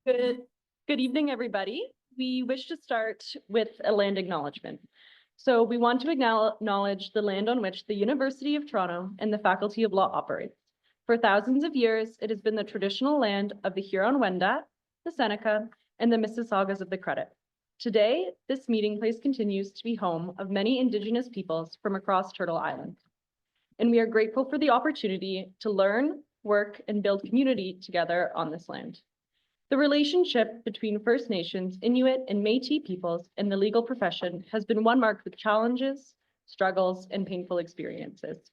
Good evening, everybody. We wish to start with a land acknowledgement. So we want to acknowledge the land on which the University of Toronto and the Faculty of Law operates. For thousands of years, it has been the traditional land of the Huron-Wendat, the Seneca, and the Mississaugas of the Credit. Today, this meeting place continues to be home of many Indigenous peoples from across Turtle Island. And we are grateful for the opportunity to learn, work, and build community together on this land. The relationship between First Nations, Inuit, and Métis peoples and the legal profession has been one marked with challenges, struggles, and painful experiences.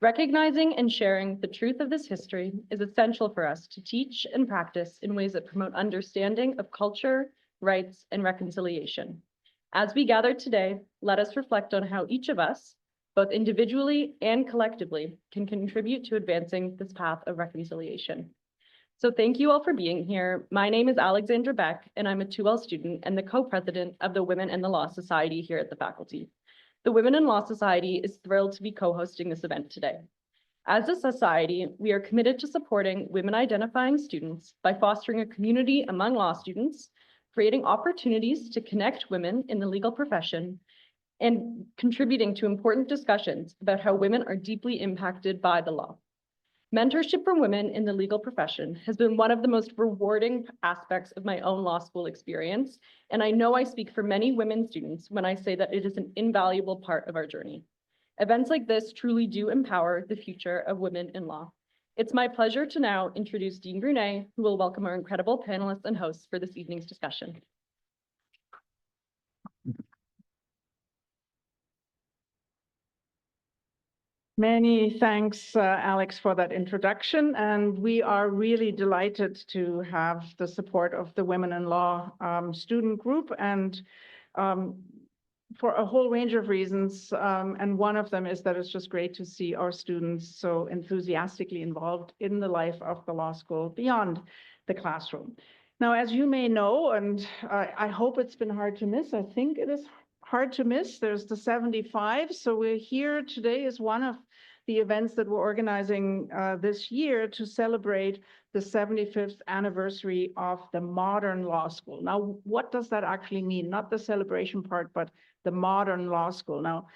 Recognizing and sharing the truth of this history is essential for us to teach and practice in ways that promote understanding of culture, rights, and reconciliation. As we gather today, let us reflect on how each of us, both individually and collectively, can contribute to advancing this path of reconciliation. So thank you all for being here. My name is Alexandra Beck, and I'm a 2L student and the co-president of the Women in the Law Society here at the faculty. The Women in Law Society is thrilled to be co-hosting this event today. As a society, we are committed to supporting women-identifying students by fostering a community among law students, creating opportunities to connect women in the legal profession, and contributing to important discussions about how women are deeply impacted by the law. Mentorship from women in the legal profession has been one of the most rewarding aspects of my own law school experience, and I know I speak for many women students when I say that it is an invaluable part of our journey. Events like this truly do empower the future of women in law. It's my pleasure to now introduce Dean Brunet, who will welcome our incredible panelists and hosts for this evening's discussion. Many thanks, Alex, for that introduction. And we are really delighted to have the support of the Women in Law student group, and for a whole range of reasons. And one of them is that it's just great to see our students so enthusiastically involved in the life of the law school beyond the classroom. Now, as you may know, and I hope it's been hard to miss, I think it is hard to miss, there's the 75. So we're here today as one of the events that we're organizing this year to celebrate the 75th anniversary of the modern law school. Now, what does that actually mean? Not the celebration part, but the modern law school. Now,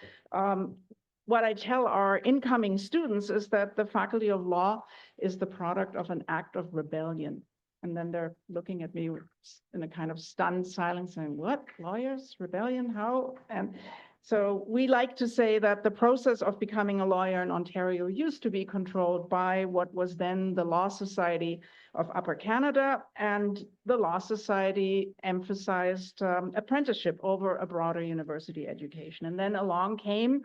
what I tell our incoming students is that the Faculty of Law is the product of an act of rebellion. And then they're looking at me in a kind of stunned silence saying, what, lawyers, rebellion, how? And so we like to say that the process of becoming a lawyer in Ontario used to be controlled by what was then the Law Society of Upper Canada, and the Law Society emphasized apprenticeship over a broader university education. And then along came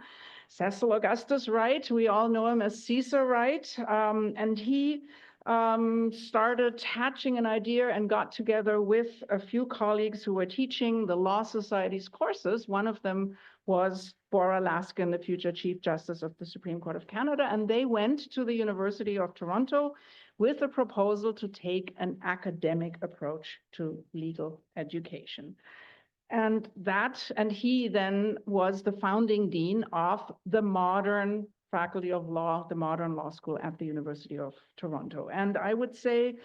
Cecil Augustus Wright. We all know him as Cecil Wright, and he started hatching an idea and got together with a few colleagues who were teaching the Law Society's courses. One of them was Bora Laskin, the future Chief Justice of the Supreme Court of Canada, and they went to the University of Toronto with a proposal to take an academic approach to legal education. And he then was the founding dean of the modern Faculty of Law, the modern law school at the University of Toronto. And I would say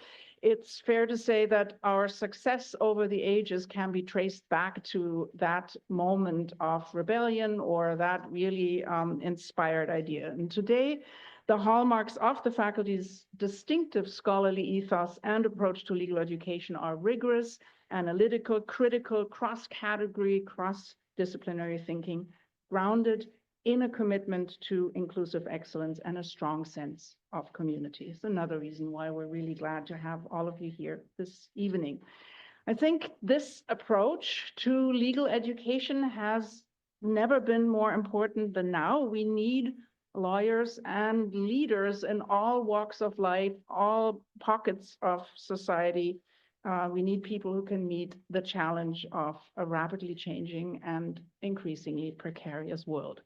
it's fair to say that our success over the ages can be traced back to that moment of rebellion or that really inspired idea. And today, the hallmarks of the faculty's distinctive scholarly ethos and approach to legal education are rigorous, analytical, critical, cross-category, cross-disciplinary thinking, grounded in a commitment to inclusive excellence and a strong sense of community. It's another reason why we're really glad to have all of you here this evening. I think this approach to legal education has never been more important than now. We need lawyers and leaders in all walks of life, all pockets of society. We need people who can meet the challenge of a rapidly changing and increasingly precarious world.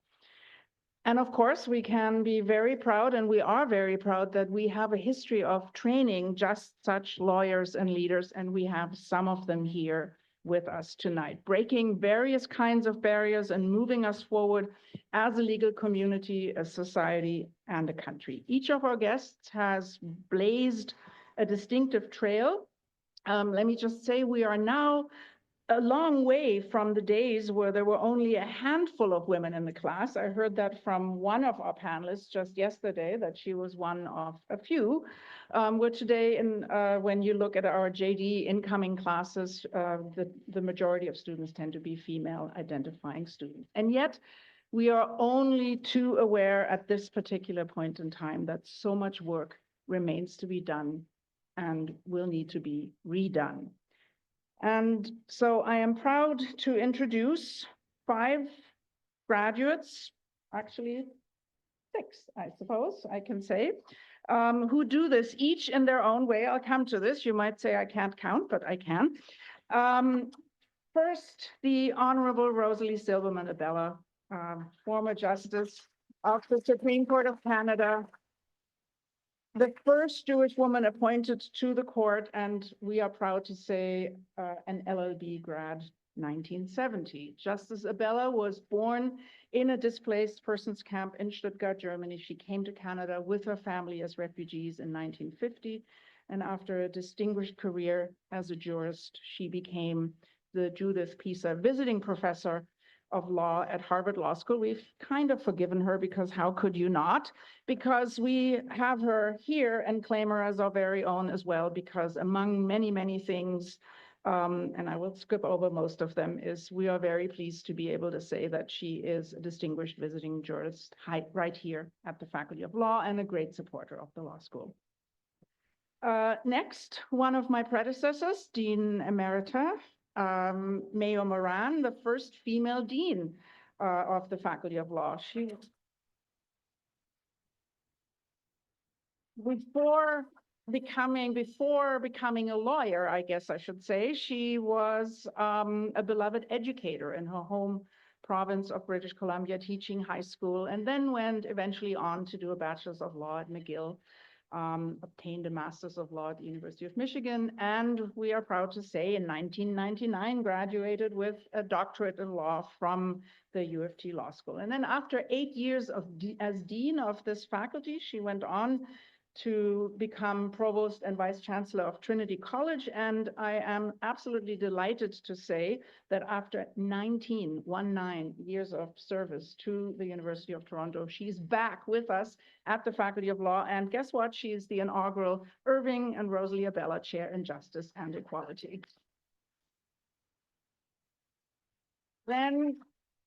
And of course, we can be very proud, and we are very proud, that we have a history of training just such lawyers and leaders, and we have some of them here with us tonight, breaking various kinds of barriers and moving us forward as a legal community, a society, and a country. Each of our guests has blazed a distinctive trail Let me just say, we are now a long way from the days where there were only a handful of women in the class. I heard that from one of our panelists just yesterday, that she was one of a few. Where today, when you look at our JD incoming classes, the majority of students tend to be female identifying students. And yet, we are only too aware at this particular point in time that so much work remains to be done and will need to be redone. And so I am proud to introduce 5 graduates, actually 6, I suppose I can say, who do this each in their own way. I'll come to this. You might say I can't count, but I can. First, the Honorable Rosalie Silberman Abella, former Justice of the Supreme Court of Canada, the first Jewish woman appointed to the court, and we are proud to say an LLB grad, 1970. Justice Abella was born in a displaced persons camp in Stuttgart, Germany. She came to Canada with her family as refugees in 1950, and after a distinguished career as a jurist, she became the Judith Pisa visiting professor of law at Harvard Law School. We've kind of forgiven her, because how could you not? Because we have her here and claim her as our very own as well, because among many, many things, and I will skip over most of them, is we are very pleased to be able to say that she is a distinguished visiting jurist right here at the Faculty of Law and a great supporter of the law school. Next, one of my predecessors, Dean Emerita, Mayo Moran, the first female dean of the Faculty of Law. She, before becoming a lawyer, I guess I should say, she was a beloved educator in her home province of British Columbia, teaching high school, and then went eventually on to do a bachelor's of law at McGill. Obtained a master's of law at the University of Michigan, and we are proud to say in 1999 graduated with a doctorate in law from the U of T Law School. And then after 8 years as dean of this faculty, she went on to become provost and vice chancellor of Trinity College. And I am absolutely delighted to say that after 19 years of service to the University of Toronto, she's back with us at the Faculty of Law. And guess what? She's the inaugural Irving and Rosalie Abella Chair in Justice and Equality. Then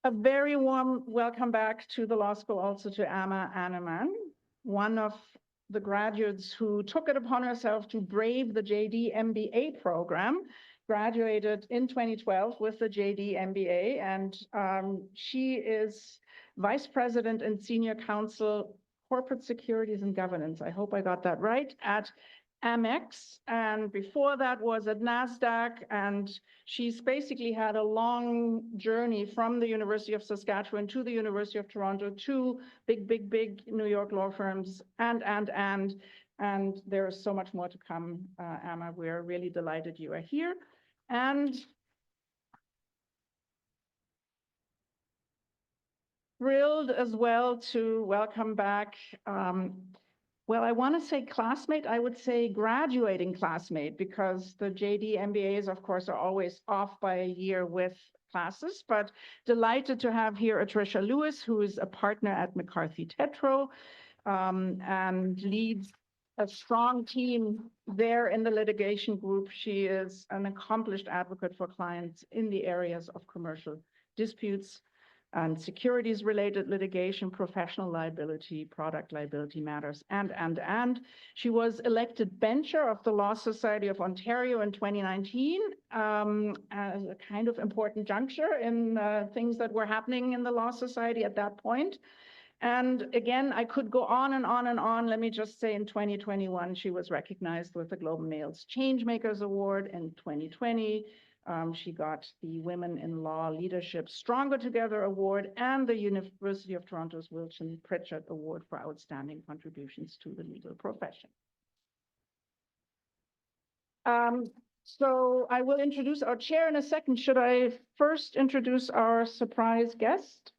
a very warm welcome back to the law school also to Amma Anaman, one of the graduates who took it upon herself to brave the JD MBA program, graduated in 2012 with the JD MBA, and she is Vice President and Senior Counsel, Corporate Securities and Governance. I hope I got that right, at Amex, and before that was at NASDAQ, and she's basically had a long journey from the University of Saskatchewan to the University of Toronto to big New York law firms, and there is so much more to come, Amma. We're really delighted you are here. And thrilled as well to welcome back well, I want to say classmate, I would say graduating classmate, because the JD MBAs, of course, are always off by a year with classes, but delighted to have here Atrisha Lewis, who is a partner at McCarthy Tétrault, and leads a strong team there in the litigation group. She is an accomplished advocate for clients in the areas of commercial disputes and securities-related litigation, professional liability, product liability matters, and. She was elected bencher of the Law Society of Ontario in 2019 as a kind of important juncture in things that were happening in the Law Society at that point. And again, I could go on and on and on. Let me just say in 2021, she was recognized with the Globe and Mail's Changemakers Award. In 2020, she got the Women in Law Leadership Stronger Together Award and the University of Toronto's Wilson Pritchard Award for outstanding contributions to the legal profession. So I will introduce our chair in a second. Should I first introduce our surprise guest?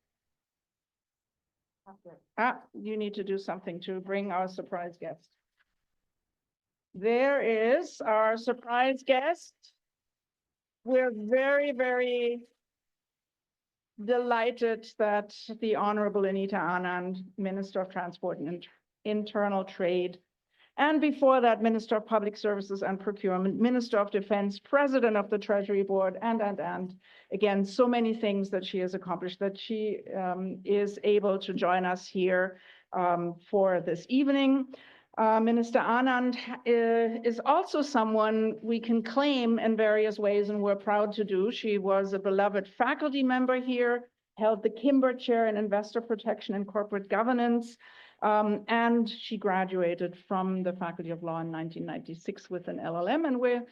You need to do something to bring our surprise guest. There is our surprise guest. We're very, very delighted that the Honorable Anita Anand, Minister of Transport and Internal Trade, and before that, Minister of Public Services and Procurement, Minister of Defense, President of the Treasury Board, and again, so many things that she has accomplished, that she is able to join us here for this evening. Minister Anand is also someone we can claim in various ways, and we're proud to do. She was a beloved faculty member here, held the Kimber Chair in Investor Protection and Corporate Governance, and she graduated from the Faculty of Law in 1996 with an LLM, and we're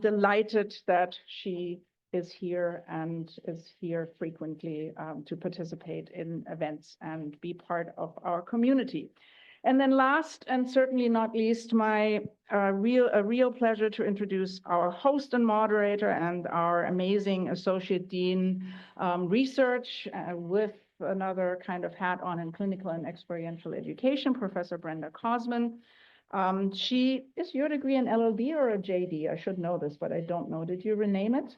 delighted that she is here and is here frequently to participate in events and be part of our community. And then last and certainly not least, a real pleasure to introduce our host and moderator and our amazing Associate Dean Research with another kind of hat on in clinical and experiential education, Professor Brenda Cossman. Is your degree an LLB or a JD? I should know this, but I don't know. Did you rename it?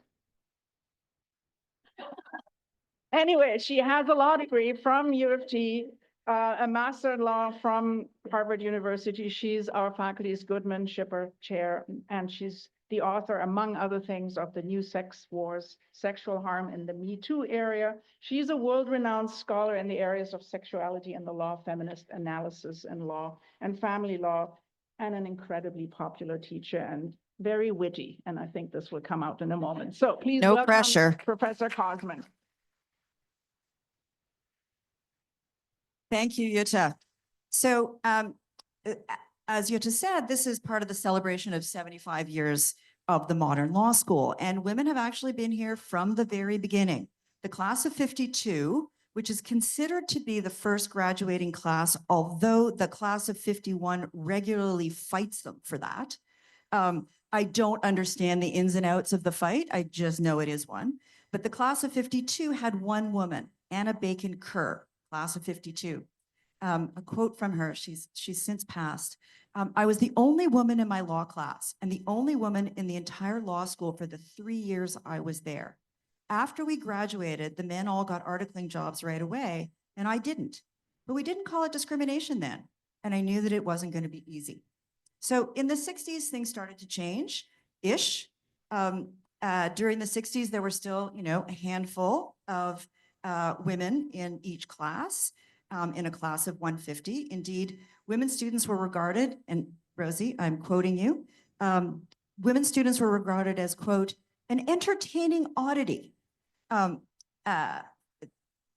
Anyway, she has a law degree from U of T, a master in law from Harvard University. She's our faculty's Goodman-Schipper Chair, and she's the author, among other things, of The New Sex Wars, Sexual Harm in the Me Too Area. She's a world-renowned scholar in the areas of sexuality and the law, feminist analysis in law and family law, and an incredibly popular teacher and very witty. And I think this will come out in a moment. So please welcome pressure. Professor Cossman. Thank you, Jutta. So as Jutta said, this is part of the celebration of 75 years of the modern law school. And women have actually been here from the very beginning. The class of 52, which is considered to be the first graduating class, although the class of 51 regularly fights them for that. I don't understand the ins and outs of the fight. I just know it is one. But the class of 52 had one woman, Anna Bacon Kerr, class of 52. A quote from her, she's since passed. I was the only woman in my law class and the only woman in the entire law school for the 3 years I was there. After we graduated, the men all got articling jobs right away, and I didn't. But we didn't call it discrimination then, and I knew that it wasn't going to be easy. So in the 60s, things started to change-ish. During the 60s, there were still, a handful of women in each class, in a class of 150. Indeed, women students were regarded, and Rosie, I'm quoting you, women students were regarded as, quote, an entertaining oddity.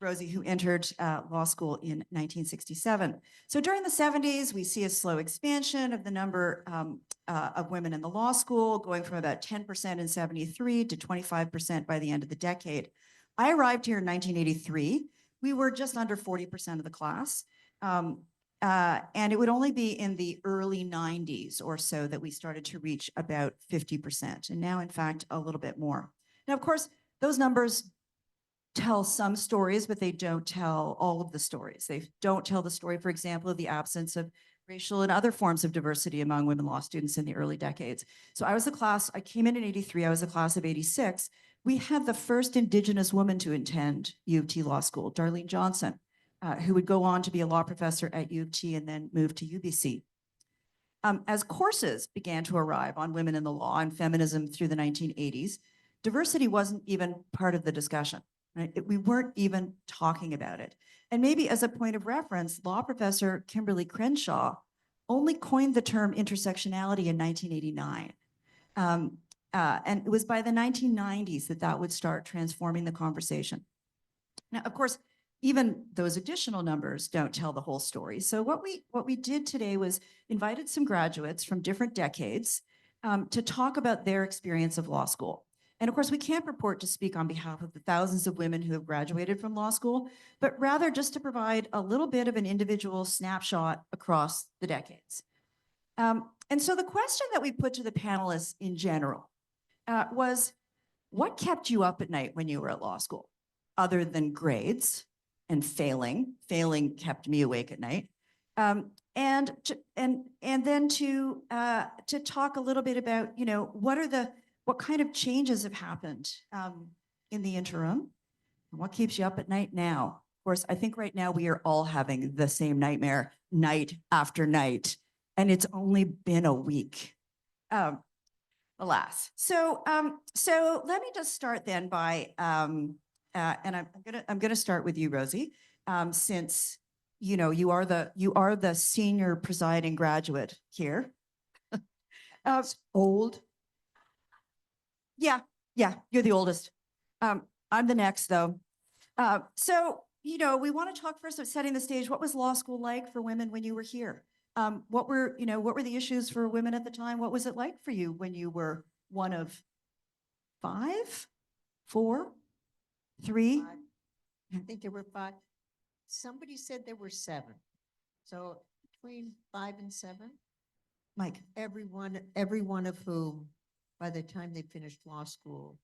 Rosie, who entered law school in 1967. So during the 70s, we see a slow expansion of the number of women in the law school, going from about 10% in 73 to 25% by the end of the decade. I arrived here in 1983. We were just under 40% of the class. And it would only be in the early 90s or so that we started to reach about 50%. And now, in fact, a little bit more. Now, of course, those numbers tell some stories, but they don't tell all of the stories. They don't tell the story, for example, of the absence of racial and other forms of diversity among women law students in the early decades. So I came in 83, I was the class of 86. We had the first Indigenous woman to attend U of T Law School, Darlene Johnson, who would go on to be a law professor at U of T and then move to UBC. As courses began to arrive on women in the law and feminism through the 1980s, diversity wasn't even part of the discussion. Right? We weren't even talking about it. And maybe as a point of reference, law professor Kimberly Crenshaw only coined the term intersectionality in 1989. And it was by the 1990s that would start transforming the conversation. Now, of course, even those additional numbers don't tell the whole story. So what we did today was invited some graduates from different decades to talk about their experience of law school. And of course, we can't purport to speak on behalf of the thousands of women who have graduated from law school, but rather just to provide a little bit of an individual snapshot across the decades. And so the question that we put to the panelists in general was, what kept you up at night when you were at law school, other than grades and failing? Failing kept me awake at night. And then to talk a little bit about, what kind of changes have happened in the interim? And what keeps you up at night now? Of course, I think right now we are all having the same nightmare night after night, and it's only been a week. Alas. So let me just start then by, and I'm gonna start with you, Rosie, since you are the senior presiding graduate here. Old. Yeah, you're the oldest. I'm the next though. So we want to talk first about setting the stage. What was law school like for women when you were here? What were the issues for women at the time? What was it like for you when you were one of 5, 4, 3? I think there were 5. Somebody said there were 7. So between 5 and 7, Mike. every one of whom, by the time they finished law school,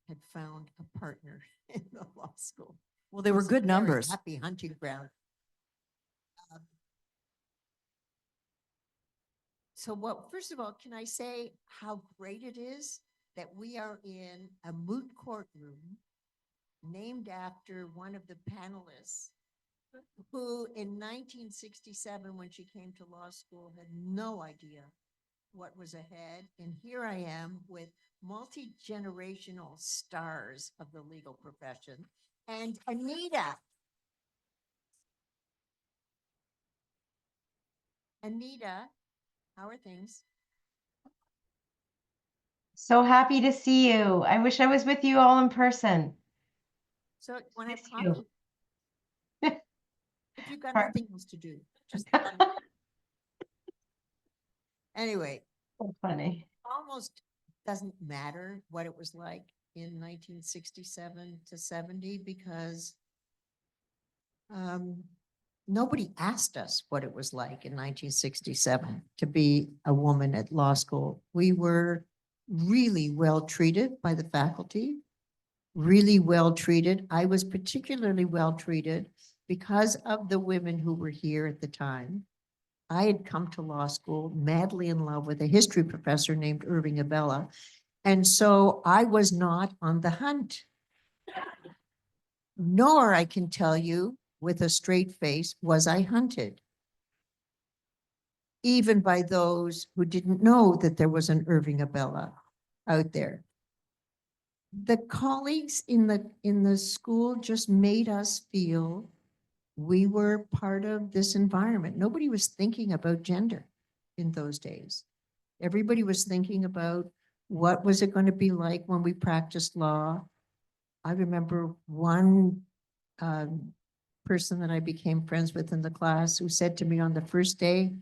had found a partner in the law school. Well, they were It's a good very numbers. Happy hunting ground. So first of all, can I say how great it is that we are in a moot courtroom named after one of the panelists who in 1967, when she came to law school, had no idea what was ahead. And here I am with multi-generational stars of the legal profession. And Anita, how are things? So happy to see you. I wish I was with you all in person. So when I have Miss you. coffee, if you've got Pardon? nothing else to do, just anyway, So funny. almost doesn't matter what it was like in 1967 to 70 because nobody asked us what it was like in 1967 to be a woman at law school. We were really well treated by the faculty, really well treated. I was particularly well treated because of the women who were here at the time. I had come to law school madly in love with a history professor named Irving Abella. And so I was not on the hunt. Nor, I can tell you with a straight face, was I hunted. Even by those who didn't know that there was an Irving Abella out there. The colleagues in the school just made us feel we were part of this environment. Nobody was thinking about gender in those days. Everybody was thinking about what was it going to be like when we practiced law. I remember one person that I became friends with in the class who said to me on the first day,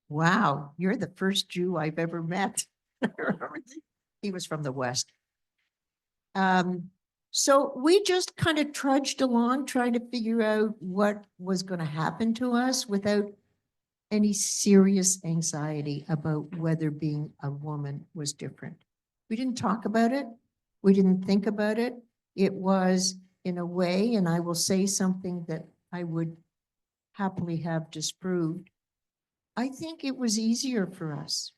"Wow, you're the first Jew I've ever met." He was from the West. So we just kind of trudged along trying to figure out what was going to happen to us without any serious anxiety about whether being a woman was different. We didn't talk about it. We didn't think about it. It was, in a way, and I will say something that I would happily have disproved. I think it was easier for us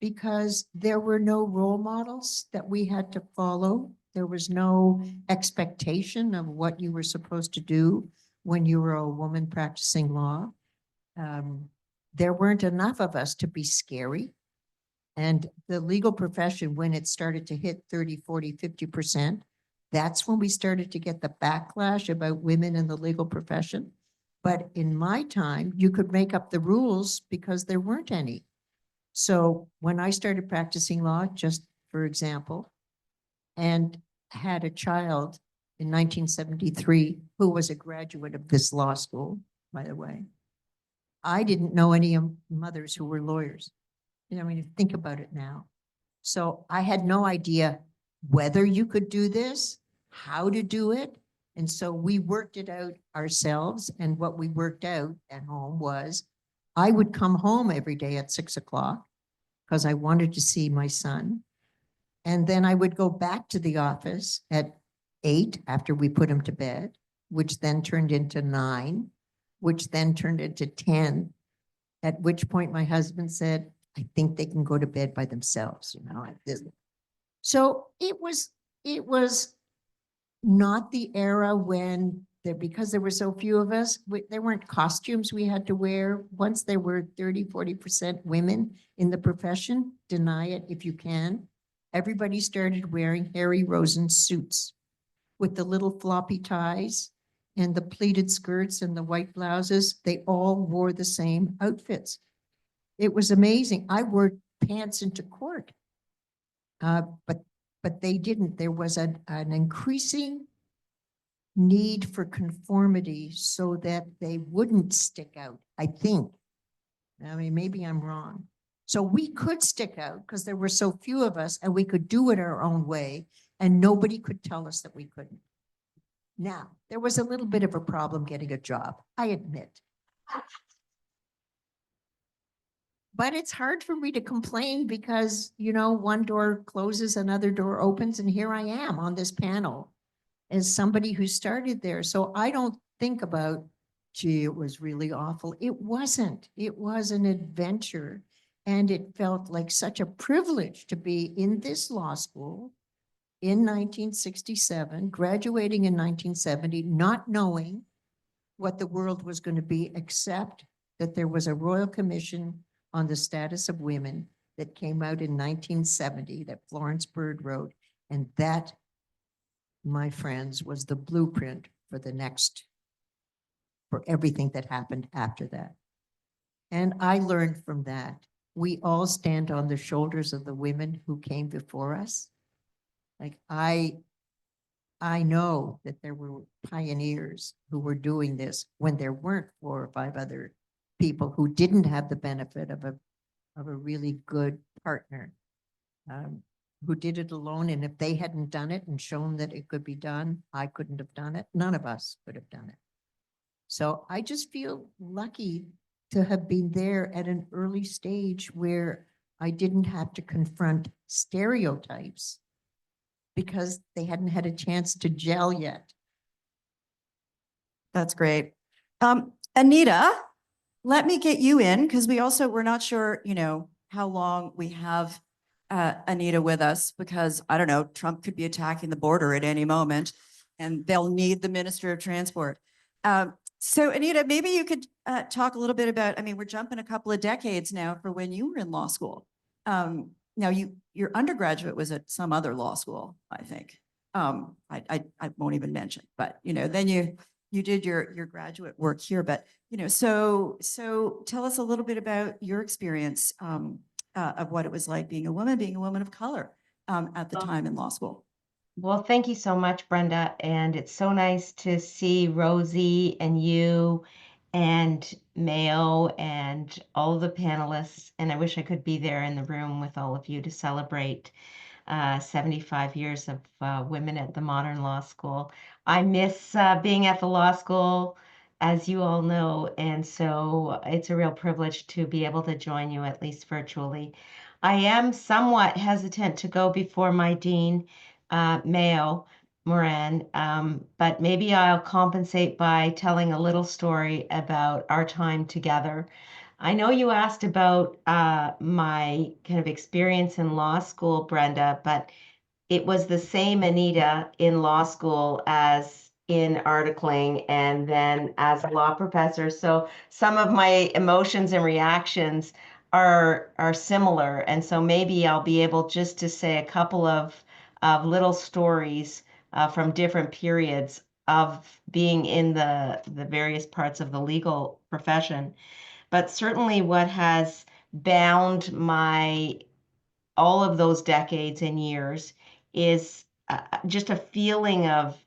because there were no role models that we had to follow. There was no expectation of what you were supposed to do when you were a woman practicing law. There weren't enough of us to be scary. And the legal profession, when it started to hit 30, 40, 50%, that's when we started to get the backlash about women in the legal profession. But in my time, you could make up the rules because there weren't any. So when I started practicing law, just for example, and had a child in 1973 who was a graduate of this law school, by the way, I didn't know any mothers who were lawyers. I mean, think about it now. So I had no idea whether you could do this, how to do it. And so we worked it out ourselves. And what we worked out at home was I would come home every day at 6 o'clock because I wanted to see my son. And then I would go back to the office at 8 after we put him to bed, which then turned into 9, which then turned into 10, at which point my husband said, I think they can go to bed by themselves, you know. So it was not the era when there, because there were so few of us, there weren't costumes we had to wear. Once there were 30–40% women in the profession, deny it if you can. Everybody started wearing Harry Rosen suits with the little floppy ties and the pleated skirts and the white blouses. They all wore the same outfits. It was amazing. I wore pants into court. But they didn't. There was an increasing need for conformity so that they wouldn't stick out, I think. I mean, maybe I'm wrong. So we could stick out because there were so few of us and we could do it our own way and nobody could tell us that we couldn't. Now, there was a little bit of a problem getting a job, I admit. But it's hard for me to complain because, you know, one door closes, another door opens, and here I am on this panel as somebody who started there. So I don't think about, gee, it was really awful. It wasn't. It was an adventure. And it felt like such a privilege to be in this law school in 1967, graduating in 1970, not knowing what the world was going to be, except that there was a Royal Commission on the Status of Women that came out in 1970 that Florence Bird wrote. And that, my friends, was the blueprint for for everything that happened after that. And I learned from that. We all stand on the shoulders of the women who came before us. Like I know that there were pioneers who were doing this when there weren't 4 or 5 other people who didn't have the benefit of a really good partner, who did it alone. And if they hadn't done it and shown that it could be done, I couldn't have done it. None of us could have done it. So I just feel lucky to have been there at an early stage where I didn't have to confront stereotypes because they hadn't had a chance to gel yet. That's great. Anita, let me get you in because we're not sure, you know, how long we have Anita with us because I don't know, Trump could be attacking the border at any moment and they'll need the Minister of Transport. So Anita, maybe you could talk a little bit about, I mean, we're jumping a couple of decades now for when you were in law school. Now your undergraduate was at some other law school, I think. I won't even mention, but you know, then you did your graduate work here, but you know, so tell us a little bit about your experience of what it was like being a woman of color at the time in law school. Well, thank you so much, Brenda. And it's so nice to see Rosie and you and Mayo and all the panelists. And I wish I could be there in the room with all of you to celebrate 75 years of women at the Modern Law School. I miss being at the law school, as you all know, and so it's a real privilege to be able to join you, at least virtually. I am somewhat hesitant to go before my dean, Mayo, Moran, but maybe I'll compensate by telling a little story about our time together. I know you asked about my kind of experience in law school, Brenda, but it was the same Anita in law school as in articling and then as a law professor. So some of my emotions and reactions are similar. And so maybe I'll be able just to say a couple of little stories from different periods of being in the various parts of the legal profession. But certainly what has bound all of those decades and years is just a feeling of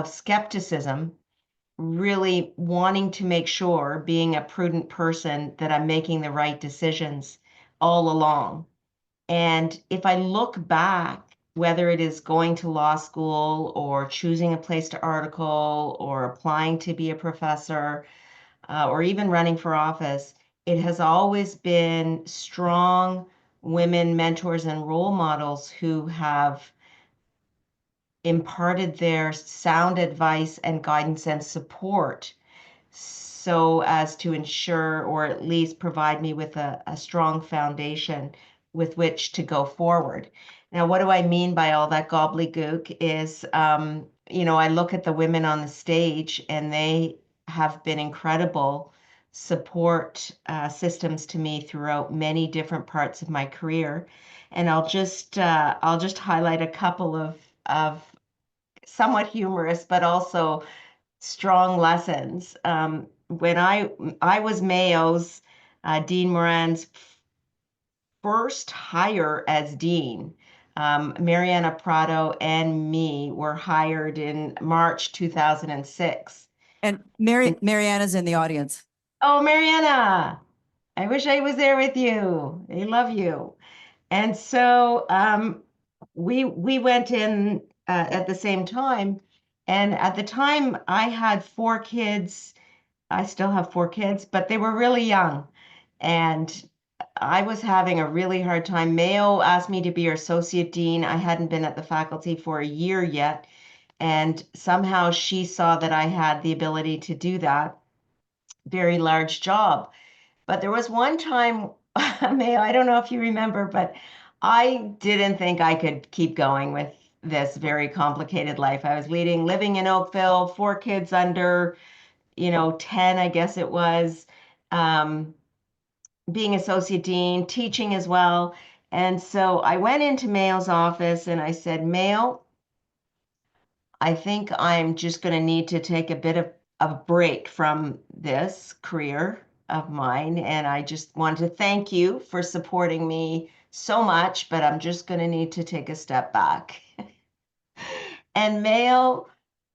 skepticism, really wanting to make sure, being a prudent person, that I'm making the right decisions all along. And if I look back, whether it is going to law school or choosing a place to article or applying to be a professor or even running for office, it has always been strong women mentors and role models who have imparted their sound advice and guidance and support so as to ensure or at least provide me with a strong foundation with which to go forward. Now, what do I mean by all that gobbledygook is, I look at the women on the stage and they have been incredible support systems to me throughout many different parts of my career. And I'll just highlight a couple of somewhat humorous, but also strong lessons. When I was Mayo's Dean Moran's first hire as dean. Mariana Prado and me were hired in March 2006. And Mariana's in the audience. Oh, Mariana, I wish I was there with you. I love you. And so we went in at the same time. And at the time, I had 4 kids. I still have 4 kids, but they were really young. And I was having a really hard time. Mayo asked me to be her associate dean. I hadn't been at the faculty for a year yet. And somehow she saw that I had the ability to do that very large job. But there was one time, Mayo, I don't know if you remember, but I didn't think I could keep going with this very complicated life. I was living in Oakville, 4 kids under, 10, I guess it was, being associate dean, teaching as well. And so I went into Mayo's office and I said, Mayo, I think I'm just going to need to take a bit of a break from this career of mine. And I just want to thank you for supporting me so much, but I'm just going to need to take a step back. And Mayo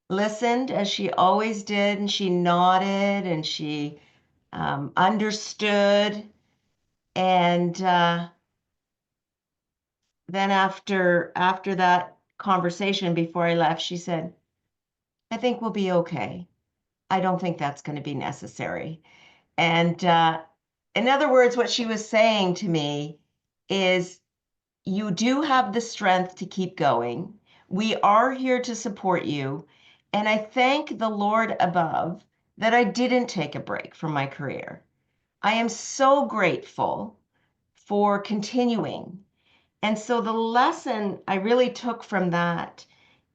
listened as she always did, and she nodded and she understood. And then after that conversation before I left, she said, I think we'll be okay. I don't think that's going to be necessary. And in other words, what she was saying to me is, you do have the strength to keep going. We are here to support you. And I thank the Lord above that I didn't take a break from my career. I am so grateful for continuing. And so the lesson I really took from that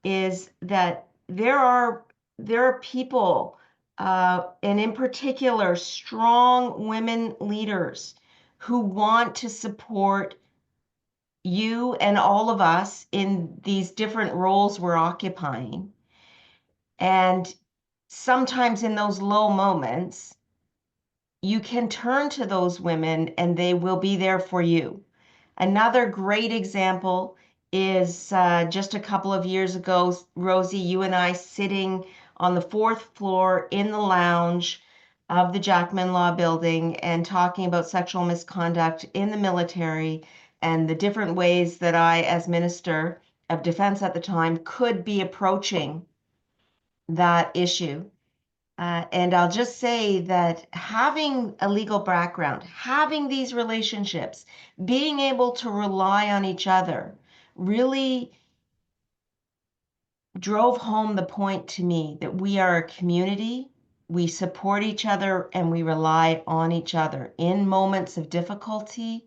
is that there are people, and in particular, strong women leaders who want to support you and all of us in these different roles we're occupying. And sometimes in those low moments, you can turn to those women and they will be there for you. Another great example is just a couple of years ago, Rosie, you and I sitting on the 4th floor in the lounge of the Jackman Law Building and talking about sexual misconduct in the military and the different ways that I, as Minister of Defense at the time, could be approaching that issue. And I'll just say that having a legal background, having these relationships, being able to rely on each other really drove home the point to me that we are a community, we support each other, and we rely on each other in moments of difficulty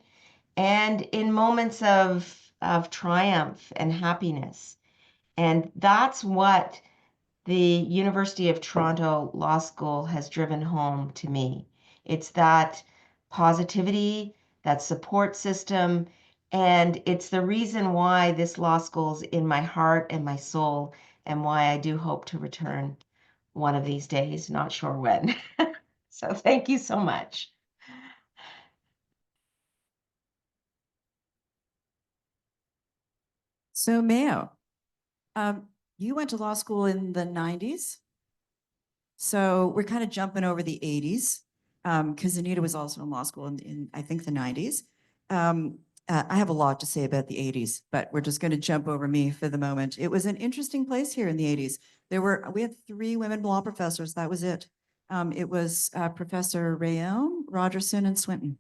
and in moments of triumph and happiness. And that's what the University of Toronto Law School has driven home to me. It's that positivity, that support system, and it's the reason why this law school is in my heart and my soul, and why I do hope to return one of these days, not sure when. So thank you so much. So Mayo, you went to law school in the 90s. So we're kind of jumping over the 80s because Anita was also in law school in I think the 90s. I have a lot to say about the 80s, but we're just going to jump over me for the moment. It was an interesting place here in the 80s. We had 3 women law professors. That was it. It was Professor Rayon, Rogerson, and Swinton.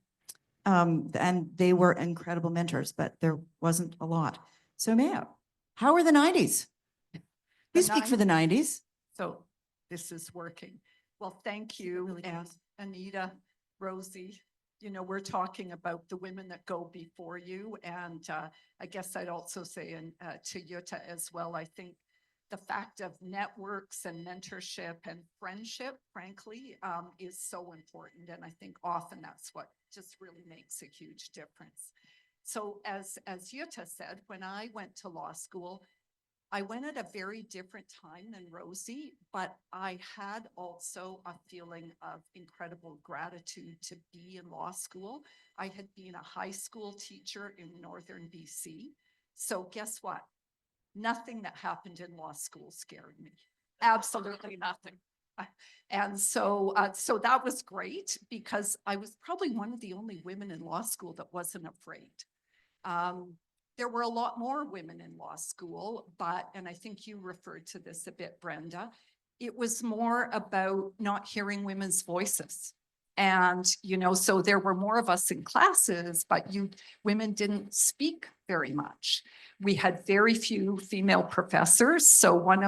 And they were incredible mentors, but there wasn't a lot. So Mayo, how were the 90s? You speak for the 90s. So this is working. Well, thank you, really and does. Anita, Rosie. You know, we're talking about the women that go before you, and I guess I'd also say to Jutta as well, I think the fact of networks and mentorship and friendship, frankly, is so important. And I think often that's what just really makes a huge difference. So as Jutta said, when I went to law school, I went at a very different time than Rosie, but I had also a feeling of incredible gratitude to be in law school. I had been a high school teacher in northern BC. So guess what? Nothing that happened in law school scared me. Absolutely nothing. And so that was great because I was probably one of the only women in law school that wasn't afraid. There were a lot more women in law school, but, and I think you referred to this a bit, Brenda, it was more about not hearing women's voices. And, you know, so there were more of us in classes, but women didn't speak very much. We had very few female professors. So one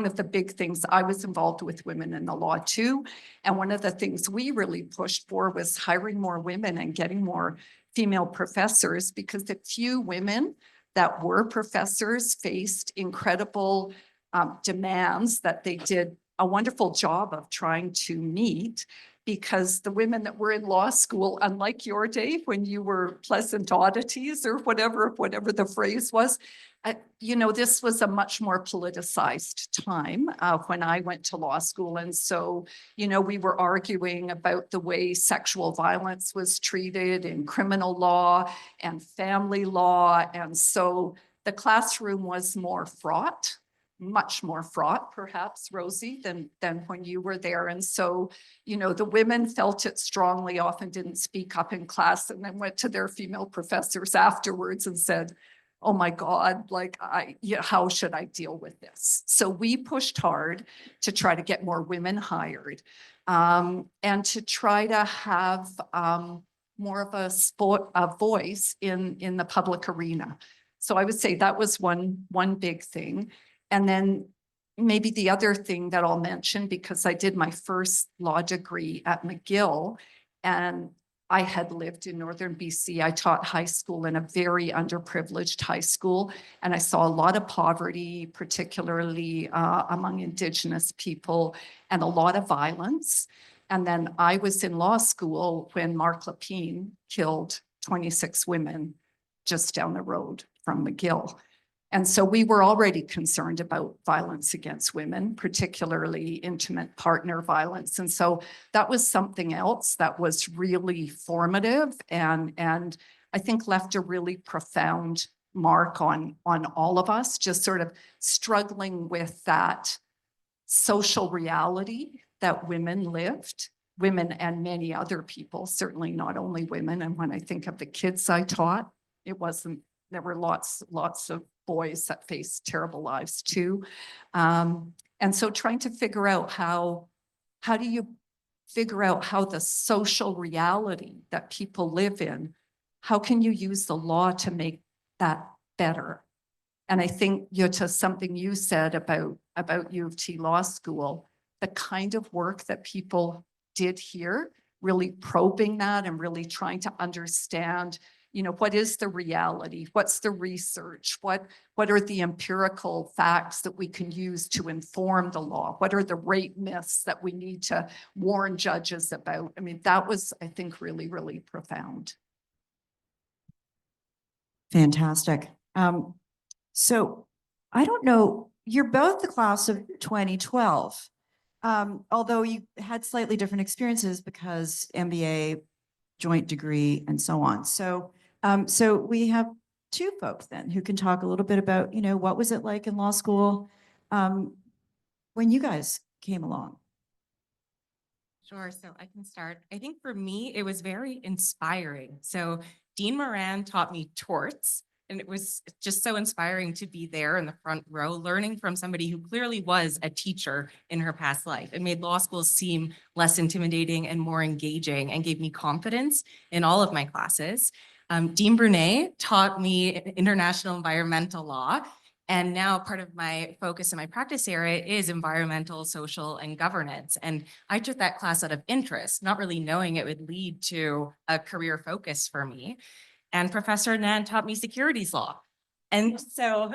of the big things, I was involved with women in the law too. And one of the things we really pushed for was hiring more women and getting more female professors, because the few women that were professors faced incredible demands that they did a wonderful job of trying to meet, because the women that were in law school, unlike your day when you were pleasant oddities or whatever the phrase was, you know, this was a much more politicized time when I went to law school. And so, you know, we were arguing about the way sexual violence was treated in criminal law and family law. And so the classroom was more fraught, much more fraught, perhaps, Rosie, than when you were there. And so, you know, the women felt it strongly, often didn't speak up in class, and then went to their female professors afterwards and said, oh my God, like, how should I deal with this? So we pushed hard to try to get more women hired, and to try to have more of a voice in the public arena. So I would say that was one big thing. And then maybe the other thing that I'll mention, because I did my first law degree at McGill, and I had lived in northern BC. I taught high school in a very underprivileged high school, and I saw a lot of poverty, particularly among Indigenous people, and a lot of violence. And then I was in law school when Mark Lapine killed 26 women just down the road from McGill. And so we were already concerned about violence against women, particularly intimate partner violence. And so that was something else that was really formative and I think left a really profound mark on all of us, just sort of struggling with that social reality that women lived, women and many other people, certainly not only women. And when I think of the kids I taught, there were lots of boys that faced terrible lives too. And so trying to figure out how do you figure out how the social reality that people live in, how can you use the law to make that better? And I think, Jutta, something you said about U of T Law School, the kind of work that people did here, really probing that and really trying to understand, you know, what is the reality? What's the research? What are the empirical facts that we can use to inform the law? What are the rape myths that we need to warn judges about? I mean, that was, I think, really, really profound. Fantastic. So I don't know, you're both the class of 2012, although you had slightly different experiences because MBA, joint degree, and so on. So we have two folks then who can talk a little bit about, you know, what was it like in law school when you guys came along? Sure, so I can start. I think for me, it was very inspiring. So Dean Moran taught me torts, and it was just so inspiring to be there in the front row, learning from somebody who clearly was a teacher in her past life. It made law school seem less intimidating and more engaging and gave me confidence in all of my classes. Dean Brunet taught me international environmental law, And now part of my focus in my practice area is environmental, social, and governance. And I took that class out of interest, not really knowing it would lead to a career focus for me. And Professor Anand taught me securities law. And so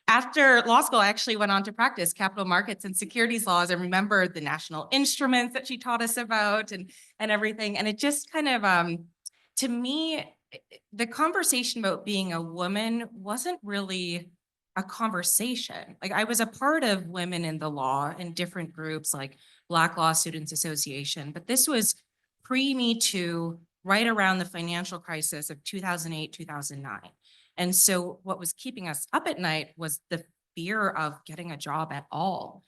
after law school, I actually went on to practice capital markets and securities laws and remembered the national instruments that she taught us about and everything. And it just kind of, to me, the conversation about being a woman wasn't really a conversation. Like I was a part of women in the law in different groups like Black Law Students Association, but this was pre-Me Too, right around the financial crisis of 2008, 2009. And so what was keeping us up at night was the fear of getting a job at all.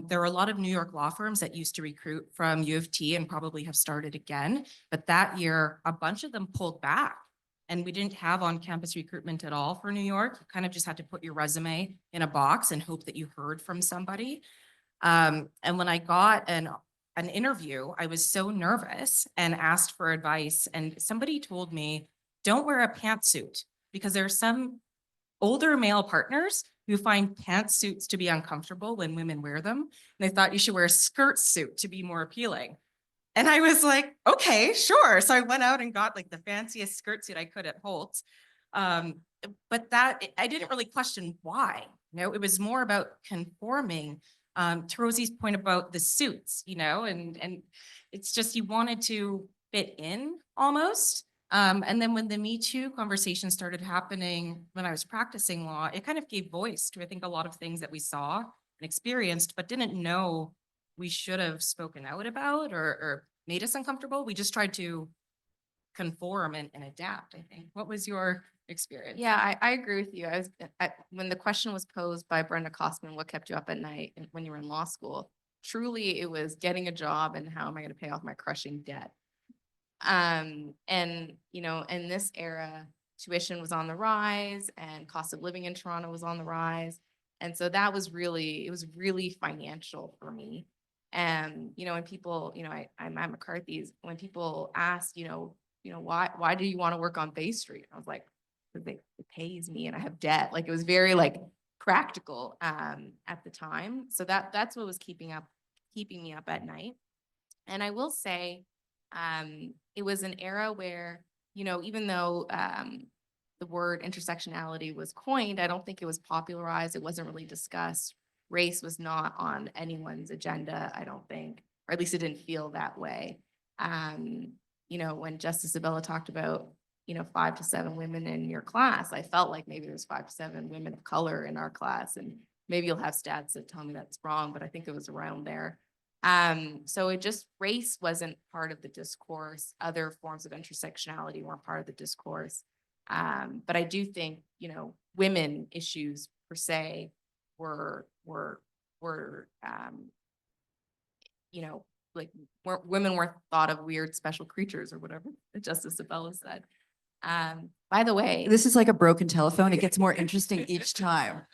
There were a lot of New York law firms that used to recruit from U of T and probably have started again, but that year, a bunch of them pulled back. And we didn't have on-campus recruitment at all for New York. You kind of just had to put your resume in a box and hope that you heard from somebody. And when I got an interview, I was so nervous and asked for advice. And somebody told me, don't wear a pantsuit because there are some older male partners who find pantsuits to be uncomfortable when women wear them. And they thought you should wear a skirt suit to be more appealing. And I was like, okay, sure. So I went out and got like the fanciest skirt suit I could at Holtz. But that, I didn't really question why. It was more about conforming, to Rosie's point about the suits, and it's just, you wanted to fit in almost. And then when the Me Too conversation started happening when I was practicing law, it kind of gave voice to, I think, a lot of things that we saw and experienced, but didn't know we should have spoken out about or made us uncomfortable. We just tried to conform and adapt, I think. What was your experience? Yeah, I agree with you. When the question was posed by Brenda Cossman, what kept you up at night when you were in law school? Truly, it was getting a job and how am I going to pay off my crushing debt? And in this era, tuition was on the rise and cost of living in Toronto was on the rise. And so it was really financial for me. And, when people, I'm at McCarthy's, when people ask, why do you want to work on Bay Street? I was like, because it pays me and I have debt. Like it was very practical at the time. So that's what was keeping me up at night. And I will say, it was an era where, even though the word intersectionality was coined, I don't think it was popularized. It wasn't really discussed. Race was not on anyone's agenda, I don't think, or at least it didn't feel that way. When Justice Abella talked about, 5 to 7 women in your class, I felt like maybe there's 5 to 7 women of color in our class. And maybe you'll have stats that tell me that's wrong, but I think it was around there. So race wasn't part of the discourse. Other forms of intersectionality weren't part of the discourse. But I do think, women issues per se women weren't thought of weird special creatures or whatever Justice Abella said. By the way, This is like a broken telephone. It gets more interesting each time.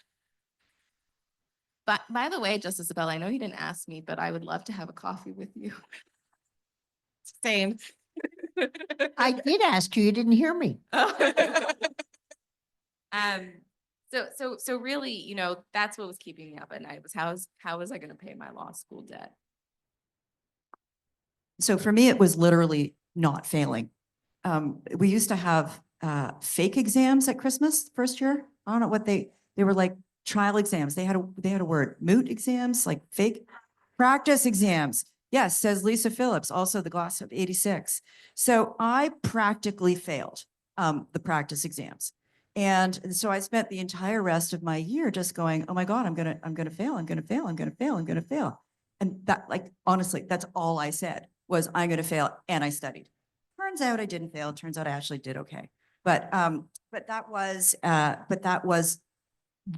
but by the way, Justice Abella, I know you didn't ask me, but I would love to have a coffee with you. Same. I did ask you, you didn't hear me. So really, that's what was keeping me up at night was how was I going to pay my law school debt? So for me, it was literally not failing. We used to have fake exams at Christmas first year. I don't know what they were like, trial exams. They had a word, moot exams, like fake practice exams. Yes, says Lisa Phillips, also the class of 86. So I practically failed the practice exams. And so I spent the entire rest of my year just going, oh my God, I'm gonna fail, I'm gonna fail, I'm gonna fail, I'm gonna fail. And that, honestly, that's all I said was I'm gonna fail, and I studied. Turns out I didn't fail. Turns out I actually did okay. But that was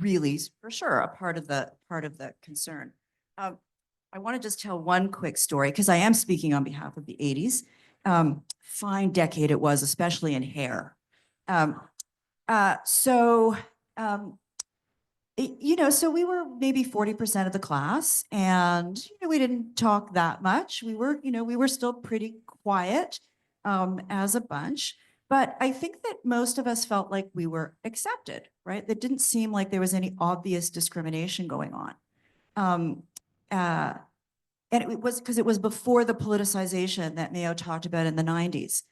really for sure a part of the concern. I want to just tell one quick story because I am speaking on behalf of the 80s. Fine decade it was, especially in hair. So we were maybe 40% of the class, and we didn't talk that much. We were still pretty quiet as a bunch. But I think that most of us felt like we were accepted, right? That didn't seem like there was any obvious discrimination going on. And it was because it was before the politicization that Mayo talked about in the 90s.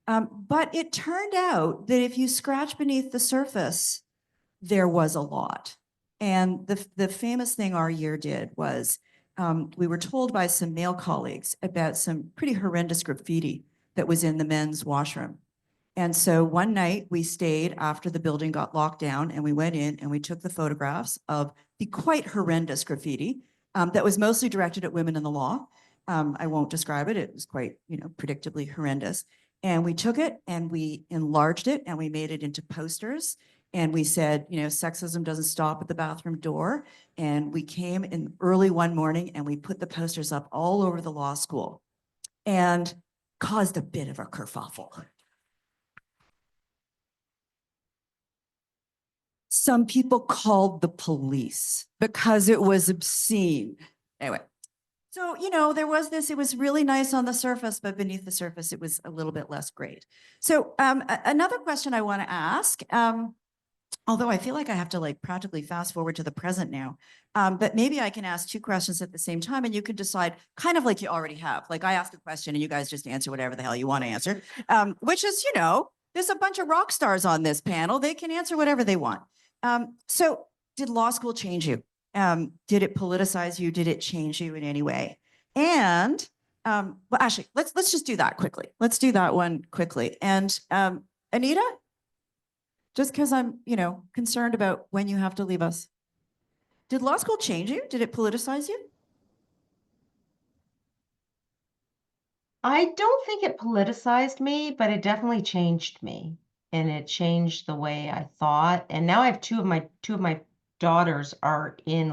But it turned out that if you scratch beneath the surface, there was a lot. And the famous thing our year did was we were told by some male colleagues about some pretty horrendous graffiti that was in the men's washroom. And so one night we stayed after the building got locked down, and we went in and we took the photographs of the quite horrendous graffiti that was mostly directed at women in the law. I won't describe it. It was quite, predictably horrendous. And we took it and we enlarged it and we made it into posters. And we said, sexism doesn't stop at the bathroom door. And we came in early one morning and we put the posters up all over the law school and caused a bit of a kerfuffle. Some people called the police because it was obscene. Anyway, so, there was this, it was really nice on the surface, but beneath the surface, it was a little bit less great. So another question I want to ask, although I feel like I have to practically fast forward to the present now, but maybe I can ask two questions at the same time and you can decide kind of like you already have. Like I ask a question and you guys just answer whatever the hell you want to answer, which is, there's a bunch of rock stars on this panel. They can answer whatever they want. So did law school change you? Did it politicize you? Did it change you in any way? And, well, actually, let's just do that quickly. Let's do that one quickly. And Anita, just because I'm, concerned about when you have to leave us. Did law school change you? Did it politicize you? I don't think it politicized me, but it definitely changed me. And it changed the way I thought. And now I have two of my daughters are in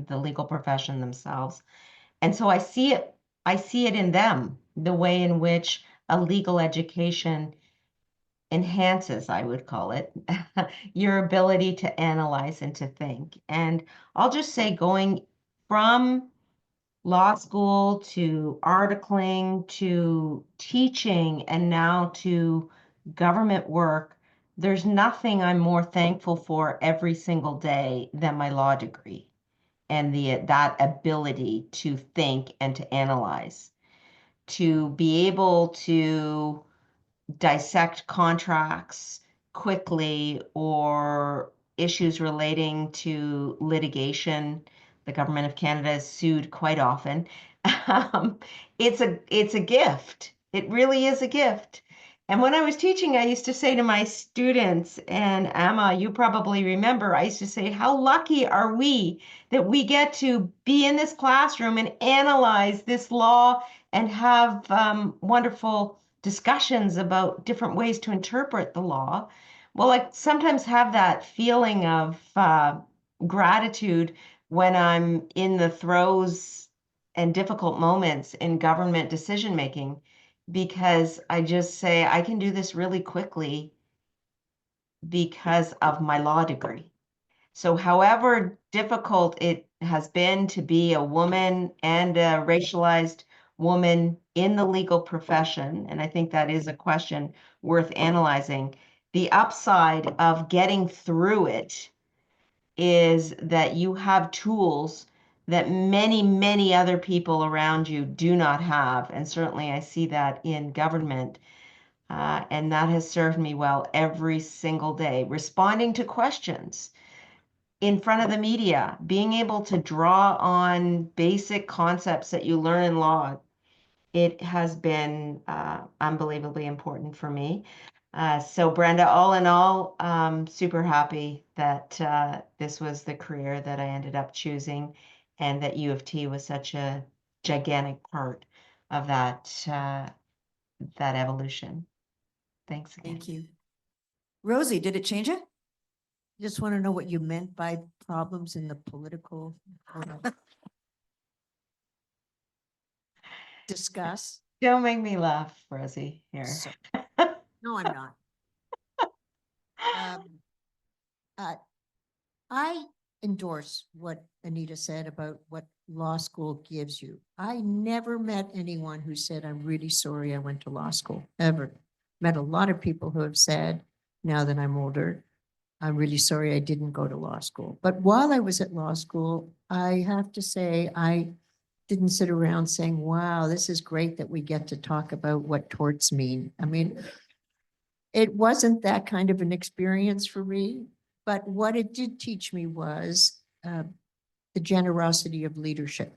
the legal profession themselves. And so I see it in them, the way in which a legal education enhances, I would call it, your ability to analyze and to think. And I'll just say, going from law school to articling to teaching and now to government work, there's nothing I'm more thankful for every single day than my law degree and that ability to think and to analyze, to be able to dissect contracts quickly or issues relating to litigation. The government of Canada is sued quite often. It's a gift. It really is a gift. And when I was teaching, I used to say to my students, and Amma, you probably remember, I used to say, how lucky are we that we get to be in this classroom and analyze this law and have wonderful discussions about different ways to interpret the law. Well, I sometimes have that feeling of gratitude when I'm in the throes and difficult moments in government decision making, because I just say I can do this really quickly because of my law degree. So however difficult it has been to be a woman and a racialized woman in the legal profession, and I think that is a question worth analyzing, the upside of getting through it is that you have tools that many, many other people around you do not have. And certainly I see that in government. And that has served me well every single day, responding to questions in front of the media, being able to draw on basic concepts that you learn in law. It has been unbelievably important for me. So Brenda, all in all, super happy that this was the career that I ended up choosing and that U of T was such a gigantic part of that evolution. Thanks again. Thank you. Rosie, did it change you? Just want to know what you meant by problems in the political discuss. Don't make me laugh, Rosie, here. So- No, I'm not. I endorse what Anita said about what law school gives you. I never met anyone who said, I'm really sorry I went to law school, ever. met a lot of people who have said, now that I'm older, I'm really sorry I didn't go to law school. But while I was at law school, I have to say, I didn't sit around saying, wow, this is great that we get to talk about what torts mean. I mean, it wasn't that kind of an experience for me, but what it did teach me was the generosity of leadership.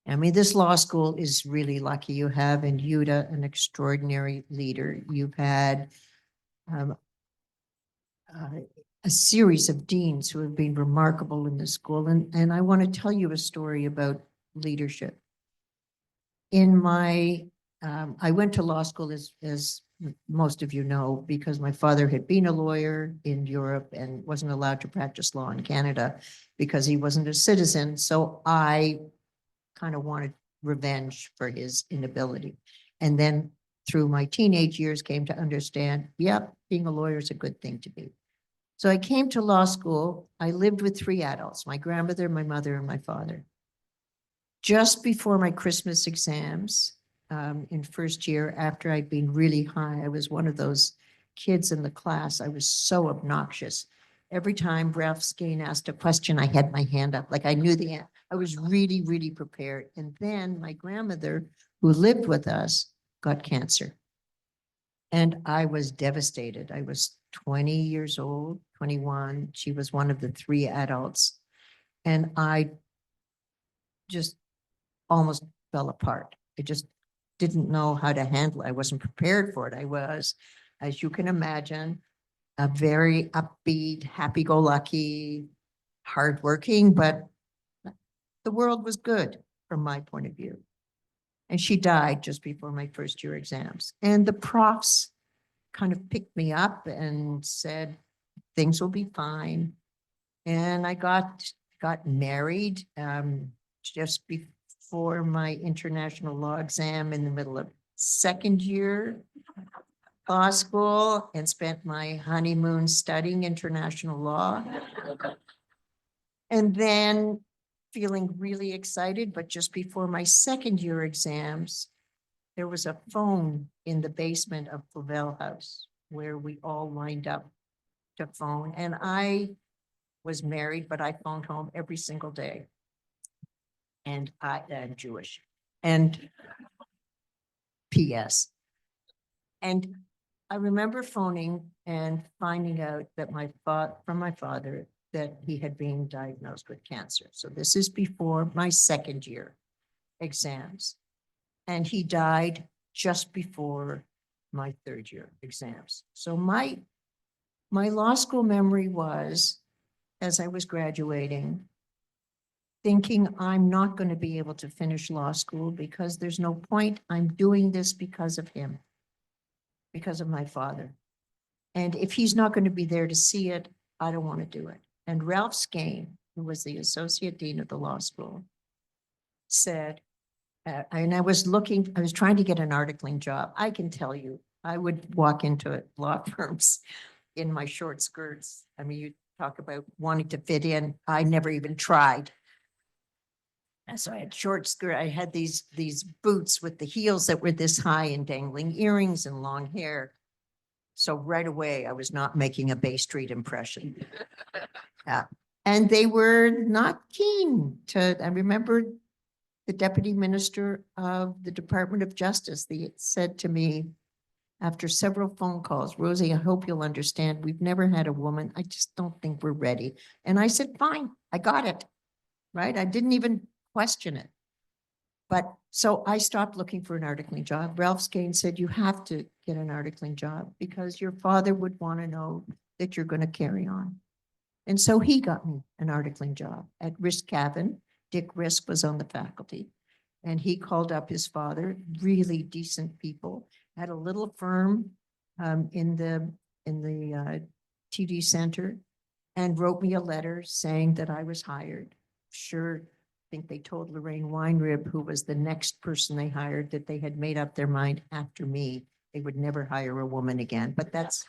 I mean, this law school is really lucky. You have in Yuta an extraordinary leader. You've had uh, a series of deans who have been remarkable in the school. And I want to tell you a story about leadership. In my, I went to law school as most of you know, because my father had been a lawyer in Europe and wasn't allowed to practice law in Canada because he wasn't a citizen. So I kind of wanted revenge for his inability. And then through my teenage years came to understand, yep, being a lawyer is a good thing to be. So I came to law school. I lived with 3 adults, my grandmother, my mother, and my father. Just before my Christmas exams, in first year, after I'd been really high, I was one of those kids in the class. I was so obnoxious. Every time Ralph Skane asked a question, I had my hand up, like I knew the answer. I was really, really prepared. And then my grandmother, who lived with us, got cancer. And I was devastated. I was 20 years old, 21. She was one of the 3 adults. And I just almost fell apart. I just didn't know how to handle it. I wasn't prepared for it. I was, as you can imagine, a very upbeat, happy-go-lucky, hardworking, but the world was good from my point of view. And she died just before my first year exams. And the profs kind of picked me up and said, things will be fine. And I got married just before my international law exam in the middle of second year law school and spent my honeymoon studying international law. And then feeling really excited, but just before my second year exams, there was a phone in the basement of Flavel House where we all lined up to phone. And I was married, but I phoned home every single day. And I'm Jewish. And P.S. And I remember phoning and finding out that from my father that he had been diagnosed with cancer. So this is before my second year exams. And he died just before my third year exams. So my law school memory was, as I was graduating, thinking I'm not going to be able to finish law school because there's no point. I'm doing this because of him, because of my father. And if he's not going to be there to see it, I don't want to do it. And Ralph Skane, who was the associate dean of the law school, said, and I was trying to get an articling job. I can tell you, I would walk into law firms in my short skirts. I mean, you talk about wanting to fit in. I never even tried. And so I had short skirt. I had these boots with the heels that were this high and dangling earrings and long hair. So right away, I was not making a Bay Street impression. And they were not keen to, I remember the deputy minister of the Department of Justice, they said to me after several phone calls, Rosie, I hope you'll understand, we've never had a woman. I just don't think we're ready. And I said, fine, I got it, right? I didn't even question it. But so I stopped looking for an articling job. Ralph Skane said, you have to get an articling job because your father would want to know that you're going to carry on. And so he got me an articling job at Risk Cavan. Dick Risk was on the faculty. And he called up his father, really decent people, had a little firm in the TD Center, and wrote me a letter saying that I was hired. Sure, I think they told Lorraine Weinrib, who was the next person they hired, that they had made up their mind after me. They would never hire a woman again, but that's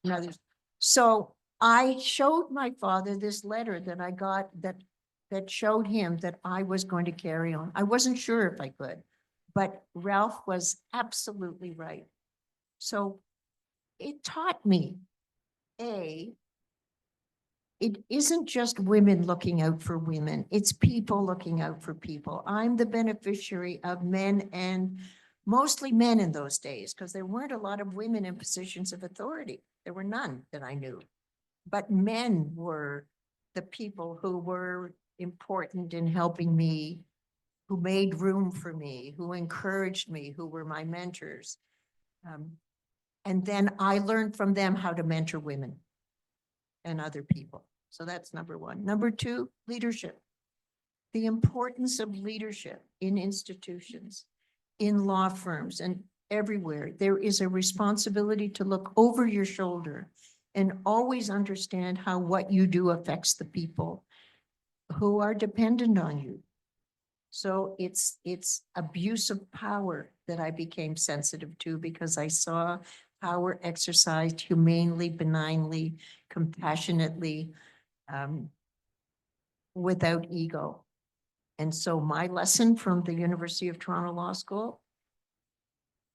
another. So I showed my father this letter that I got that showed him that I was going to carry on. I wasn't sure if I could, but Ralph was absolutely right. So it taught me, A, it isn't just women looking out for women, it's people looking out for people. I'm the beneficiary of men, and mostly men in those days, because there weren't a lot of women in positions of authority. There were none that I knew. But men were the people who were important in helping me, who made room for me, who encouraged me, who were my mentors. And then I learned from them how to mentor women and other people. So that's number one. Number two, leadership. The importance of leadership in institutions, in law firms, and everywhere. There is a responsibility to look over your shoulder and always understand how what you do affects the people who are dependent on you. So it's abuse of power that I became sensitive to, because I saw power exercised humanely, benignly, compassionately, without ego. And so my lesson from the University of Toronto Law School,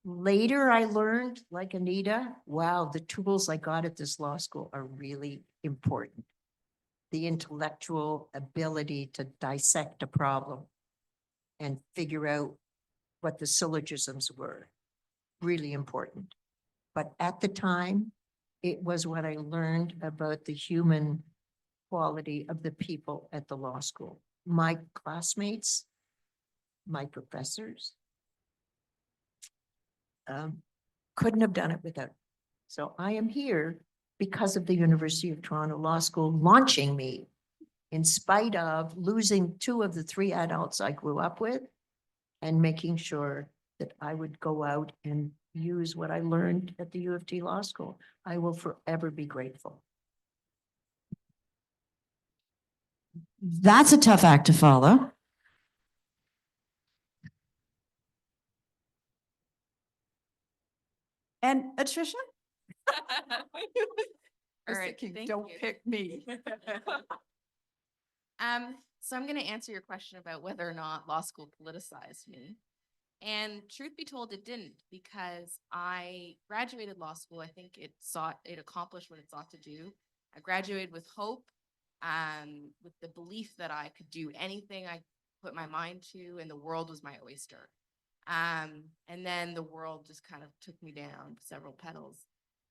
later I learned, like Anita, wow, the tools I got at this law school are really important. The intellectual ability to dissect a problem and figure out what the syllogisms were, really important. But at the time, it was what I learned about the human quality of the people at the law school. My classmates, my professors, couldn't have done it without. So I am here because of the University of Toronto Law School launching me, in spite of losing 2 of the 3 adults I grew up with, and making sure that I would go out and use what I learned at the U of T Law School. I will forever be grateful. That's a tough act to follow. And Atrisha? I All was right, thinking, thank don't you. pick me. So I'm going to answer your question about whether or not law school politicized me. And truth be told, it didn't, because I graduated law school. I think it accomplished what it sought to do. I graduated with hope, with the belief that I could do anything I put my mind to, and the world was my oyster. And then the world just kind of took me down several pedals.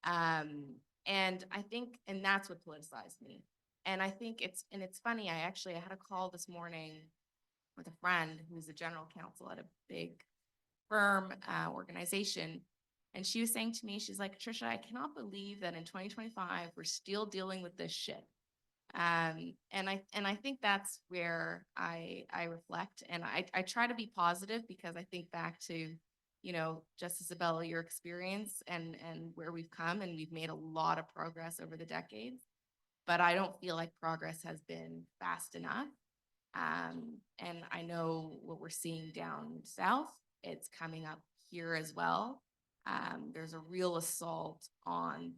And I think, and that's what politicized me. And I think it's funny, I had a call this morning with a friend who's the general counsel at a big firm organization. And she was saying to me, she's like, Atrisha, I cannot believe that in 2025, we're still dealing with this shit. And I think that's where I reflect, and I try to be positive, because I think back to, Justice Abella, your experience and where we've come, and we've made a lot of progress over the decades, but I don't feel like progress has been fast enough. And I know what we're seeing down south, it's coming up here as well. There's a real assault on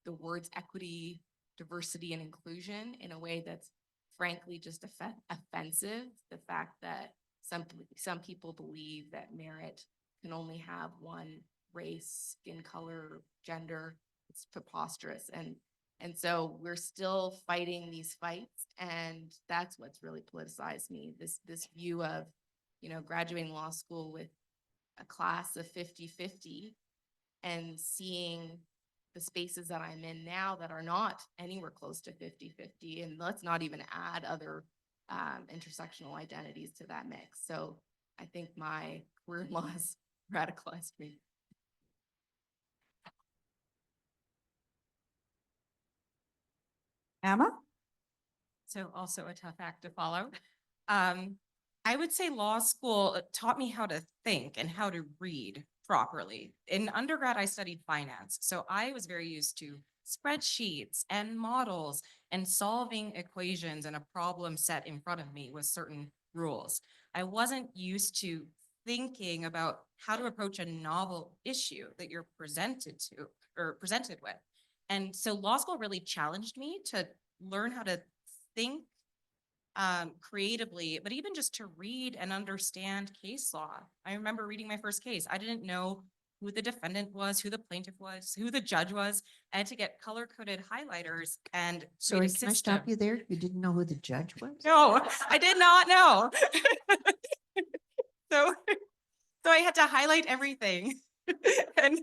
the words equity, diversity, and inclusion in a way that's frankly just offensive. The fact that some people believe that merit can only have one race, skin color, gender, it's preposterous. And so we're still fighting these fights, and that's what's really politicized me. This view of, graduating law school with a class of 50-50 and seeing the spaces that I'm in now that are not anywhere close to 50-50. And let's not even add other intersectional identities to that mix. So I think my career in law has radicalized me. Amma? So also a tough act to follow. I would say law school taught me how to think and how to read properly. In undergrad, I studied finance. So I was very used to spreadsheets and models and solving equations and a problem set in front of me with certain rules. I wasn't used to thinking about how to approach a novel issue that you're presented with. And so law school really challenged me to learn how to think creatively, but even just to read and understand case law. I remember reading my first case. I didn't know who the defendant was, who the plaintiff was, who the judge was, and to get color-coded highlighters and Sorry, create a can I stop system. you there? You didn't know who the judge was? No, I did not know. So, so I had to highlight everything. And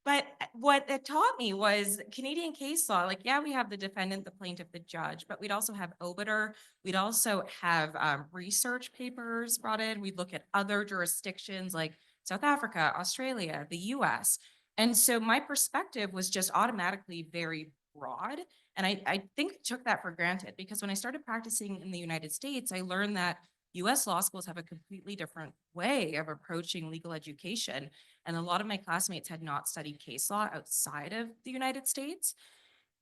but what it taught me was Canadian case law. Like, yeah, we have the defendant, the plaintiff, the judge, but we'd also have obiter. We'd also have research papers brought in. We'd look at other jurisdictions like South Africa, Australia, the US. And so my perspective was just automatically very broad. And I think I took that for granted because when I started practicing in the United States, I learned that US law schools have a completely different way of approaching legal education. And a lot of my classmates had not studied case law outside of the United States.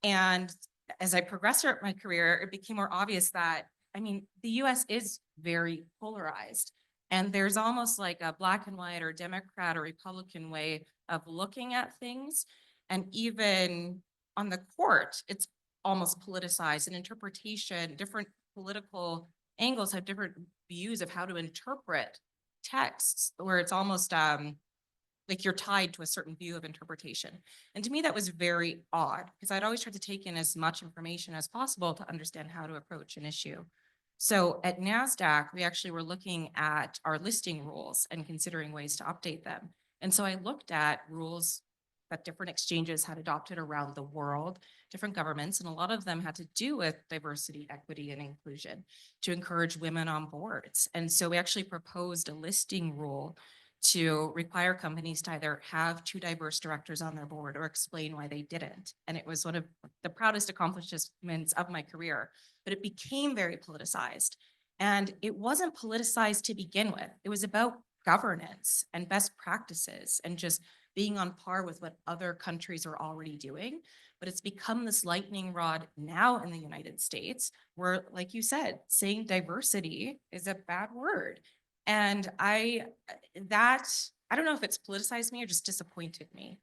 And as I progressed throughout my career, it became more obvious that, I mean, the US is very polarized. And there's almost like a black and white or Democrat or Republican way of looking at things. And even on the court, it's almost politicized and interpretation, different political angles have different views of how to interpret texts, where it's almost like you're tied to a certain view of interpretation. And to me, that was very odd because I'd always tried to take in as much information as possible to understand how to approach an issue. So at NASDAQ, we actually were looking at our listing rules and considering ways to update them. And so I looked at rules that different exchanges had adopted around the world, different governments, and a lot of them had to do with diversity, equity, and inclusion to encourage women on boards. And so we actually proposed a listing rule to require companies to either have 2 diverse directors on their board or explain why they didn't. And it was one of the proudest accomplishments of my career, but it became very politicized. And it wasn't politicized to begin with. It was about governance and best practices and just being on par with what other countries are already doing. But it's become this lightning rod now in the United States where, like you said, saying diversity is a bad word. And I don't know if it's politicized me or just disappointed me.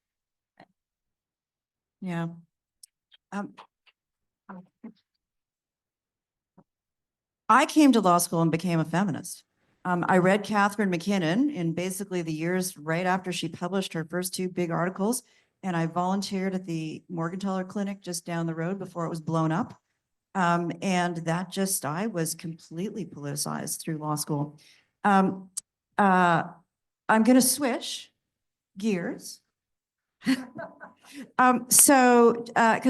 Yeah. I came to law school and became a feminist. I read Catherine McKinnon in basically the years right after she published her first 2 big articles, and I volunteered at the Morgentaler Clinic just down the road before it was blown up. And that just, I was completely politicized through law school. I'm going to switch gears. Because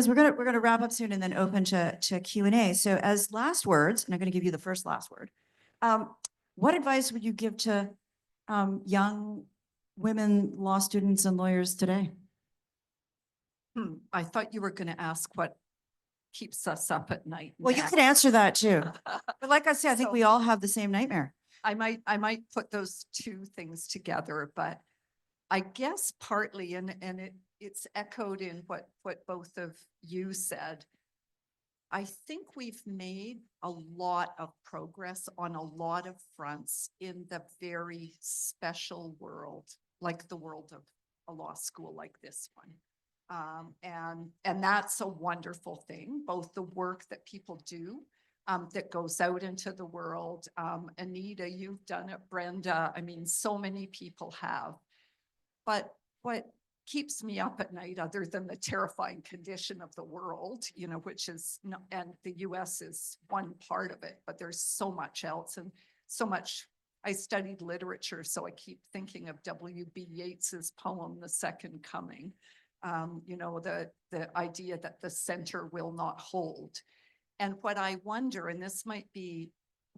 we're gonna wrap up soon and then open to Q&A. So as last words, and I'm going to give you the first last word. What advice would you give to young women law students and lawyers today? I thought you were going to ask what keeps us up at night. Well, you next. can answer that too. But like I said, I think So- we all have the same nightmare. I might put those 2 things together, but I guess partly, and it's echoed in what both of you said. I think we've made a lot of progress on a lot of fronts in the very special world, like the world of a law school like this one. And that's a wonderful thing, both the work that people do that goes out into the world. Anita, you've done it, Brenda. I mean, so many people have. But what keeps me up at night, other than the terrifying condition of the world, you know, which is, and the US is one part of it, but there's so much else and so much. I studied literature, so I keep thinking of W.B. Yeats's poem, The Second Coming. You know, the idea that the center will not hold. And what I wonder, and this might be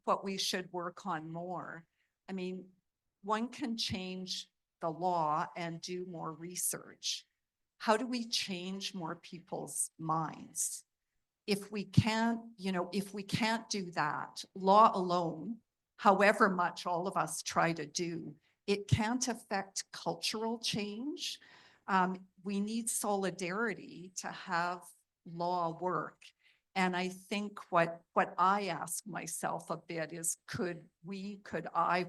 what we should work on more, I mean, one can change the law and do more research. How do we change more people's minds? If we can't, you know, if we can't do that, law alone, however much all of us try to do, it can't affect cultural change. We need solidarity to have law work. And I think what I ask myself a bit is,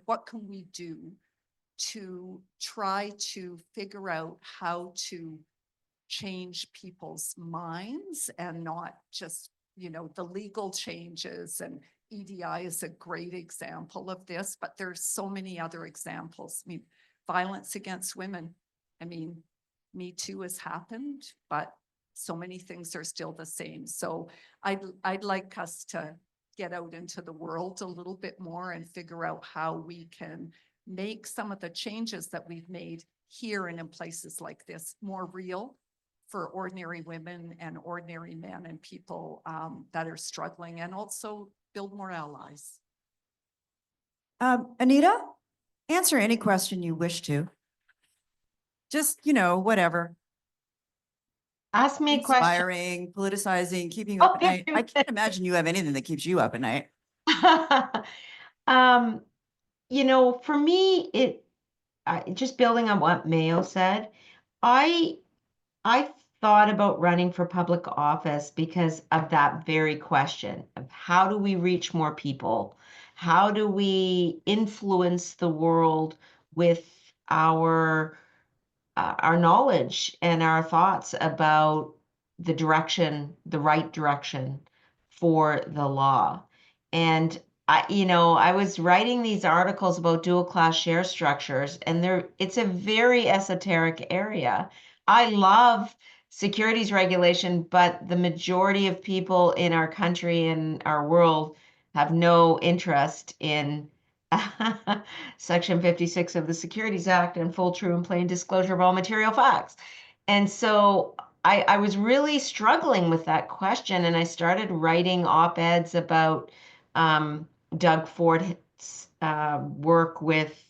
what can we do to try to figure out how to change people's minds and not just, you know, the legal changes, and EDI is a great example of this, but there's so many other examples. I mean, violence against women. I mean, Me Too has happened, but so many things are still the same. So I'd like us to get out into the world a little bit more and figure out how we can make some of the changes that we've made here and in places like this more real for ordinary women and ordinary men and people that are struggling, and also build more allies. Anita, answer any question you wish to. Just, whatever. Ask me a question. Inspiring, politicizing, keeping you up at night. I can't imagine you have anything that keeps you up at night. For me, just building on what Mayo said, I thought about running for public office because of that very question of how do we reach more people? How do we influence the world with our knowledge and our thoughts about the right direction for the law? And I was writing these articles about dual class share structures, and it's a very esoteric area. I love securities regulation, but the majority of people in our country and our world have no interest in Section 56 of the Securities Act and full, true, and plain disclosure of all material facts. And so I was really struggling with that question, and I started writing op-eds about Doug Ford's work with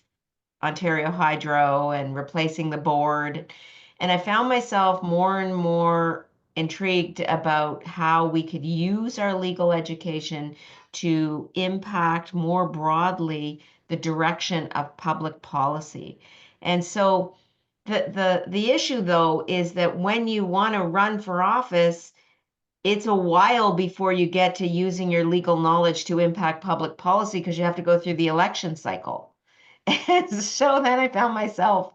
Ontario Hydro and replacing the board. And I found myself more and more intrigued about how we could use our legal education to impact more broadly the direction of public policy. And so the issue, though, is that when you want to run for office, it's a while before you get to using your legal knowledge to impact public policy, because you have to go through the election cycle. And so then I found myself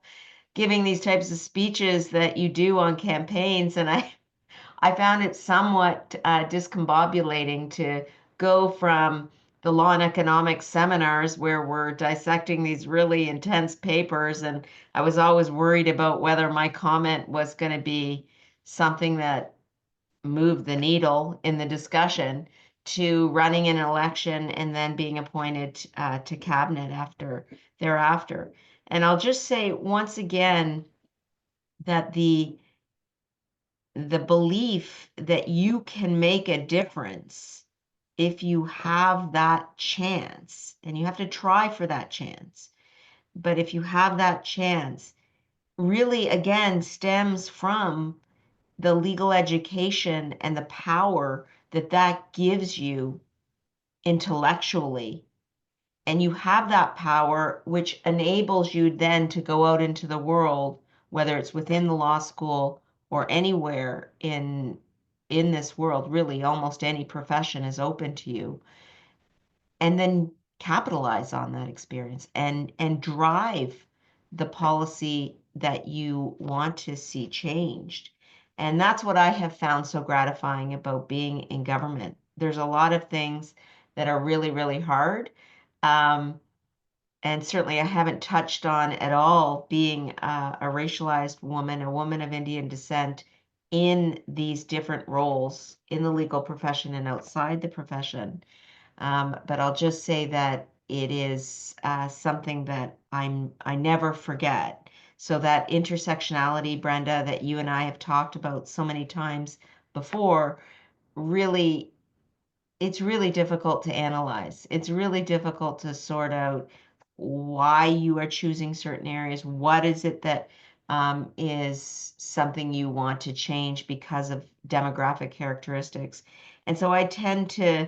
giving these types of speeches that you do on campaigns, and I found it somewhat discombobulating to go from the law and economics seminars where we're dissecting these really intense papers, and I was always worried about whether my comment was going to be something that moved the needle in the discussion, to running an election and then being appointed to cabinet thereafter. And I'll just say once again that the belief that you can make a difference if you have that chance, and you have to try for that chance, but if you have that chance, really again stems from the legal education and the power that gives you intellectually. And you have that power, which enables you then to go out into the world, whether it's within the law school or anywhere in this world. Really, almost any profession is open to you. And then capitalize on that experience and drive the policy that you want to see changed. And that's what I have found so gratifying about being in government. There's a lot of things that are really, really hard. And certainly I haven't touched on at all being a racialized woman, a woman of Indian descent, in these different roles in the legal profession and outside the profession. But I'll just say that it is something that I never forget. So that intersectionality, Brenda, that you and I have talked about so many times before, really, it's really difficult to analyze. It's really difficult to sort out why you are choosing certain areas. What is it that is something you want to change because of demographic characteristics? And so I tend to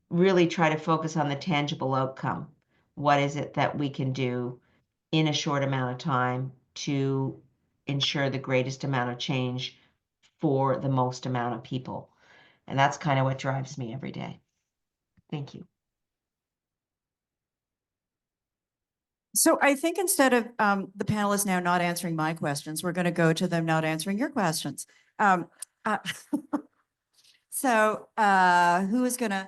really try to focus on the tangible outcome. What is it that we can do in a short amount of time to ensure the greatest amount of change for the most amount of people? And that's kind of what drives me every day. Thank you. So I think instead of the panelists now not answering my questions, we're going to go to them not answering your questions. So who is going to?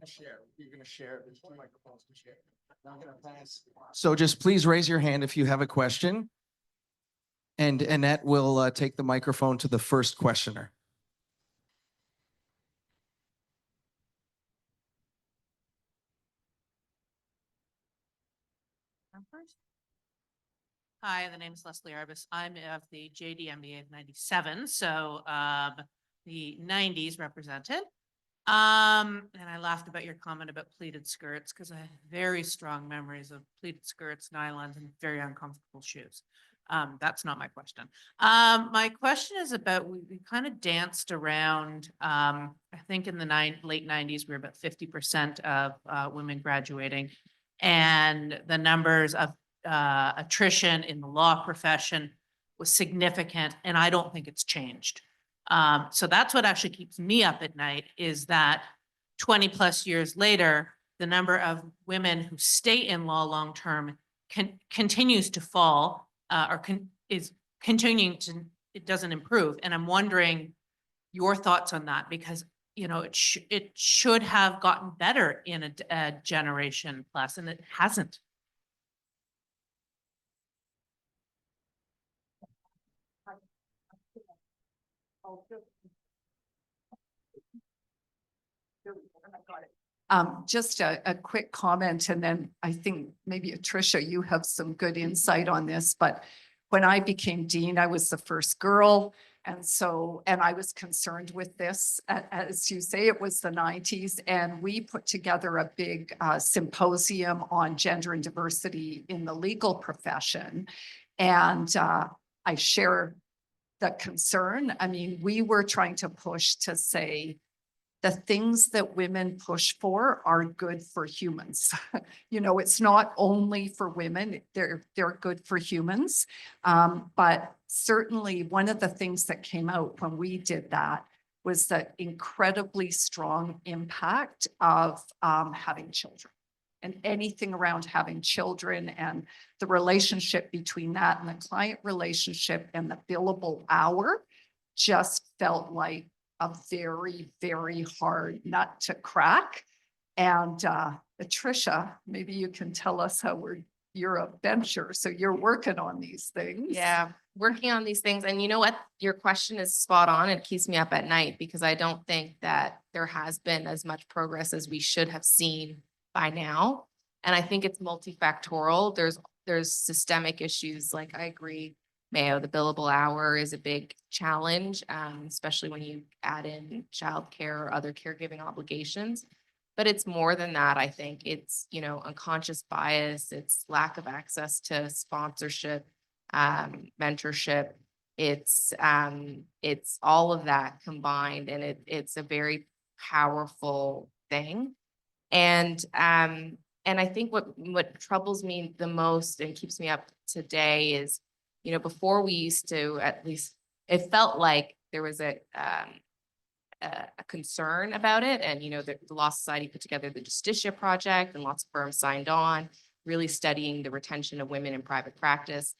Share. You're gonna share. There's two microphones to share. I'm gonna pass. So just please raise your hand if you have a question. And Annette will take the microphone to the first questioner. Hi, the name's Leslie Arbus. I'm of the JDMBA of 97, so the 90s represented. And I laughed about your comment about pleated skirts because I have very strong memories of pleated skirts, nylons, and very uncomfortable shoes. That's not my question. My question is about, we kind of danced around, I think in the late 90s, we were about 50% of women graduating. And the numbers of attrition in the law profession was significant, and I don't think it's changed. So that's what actually keeps me up at night, is that 20 plus years later, the number of women who stay in law long-term continues to fall, is continuing to, it doesn't improve. And I'm wondering your thoughts on that, because you know, it should have gotten better in a generation plus, and it hasn't. Just a quick comment, and then I think maybe Atrisha, you have some good insight on this, but when I became dean, I was the first girl. And so, and I was concerned with this, as you say, it was the 90s, and we put together a big symposium on gender and diversity in the legal profession. And I share the concern. I mean, we were trying to push to say, the things that women push for are good for humans. You know, it's not only for women, they're good for humans. But certainly one of the things that came out when we did that was the incredibly strong impact of having children, and anything around having children, and the relationship between that and the client relationship and the billable hour just felt like a very, very hard nut to crack. And Atrisha, maybe you can tell us how you're a bencher, so you're working on these things. Yeah, working on these things. And you know what? Your question is spot on. It keeps me up at night because I don't think that there has been as much progress as we should have seen by now. And I think it's multifactorial. There's systemic issues. Like, I agree, Mayo, the billable hour is a big challenge, especially when you add in childcare or other caregiving obligations. But it's more than that. I think it's, you know, unconscious bias, it's lack of access to sponsorship, mentorship. It's all of that combined, and it's a very powerful thing. And I think what troubles me the most and keeps me up today is, you know, before we used to, at least it felt like there was a concern about it. And, you know, the Law Society put together the Justitia Project, and lots of firms signed on, really studying the retention of women in private practice.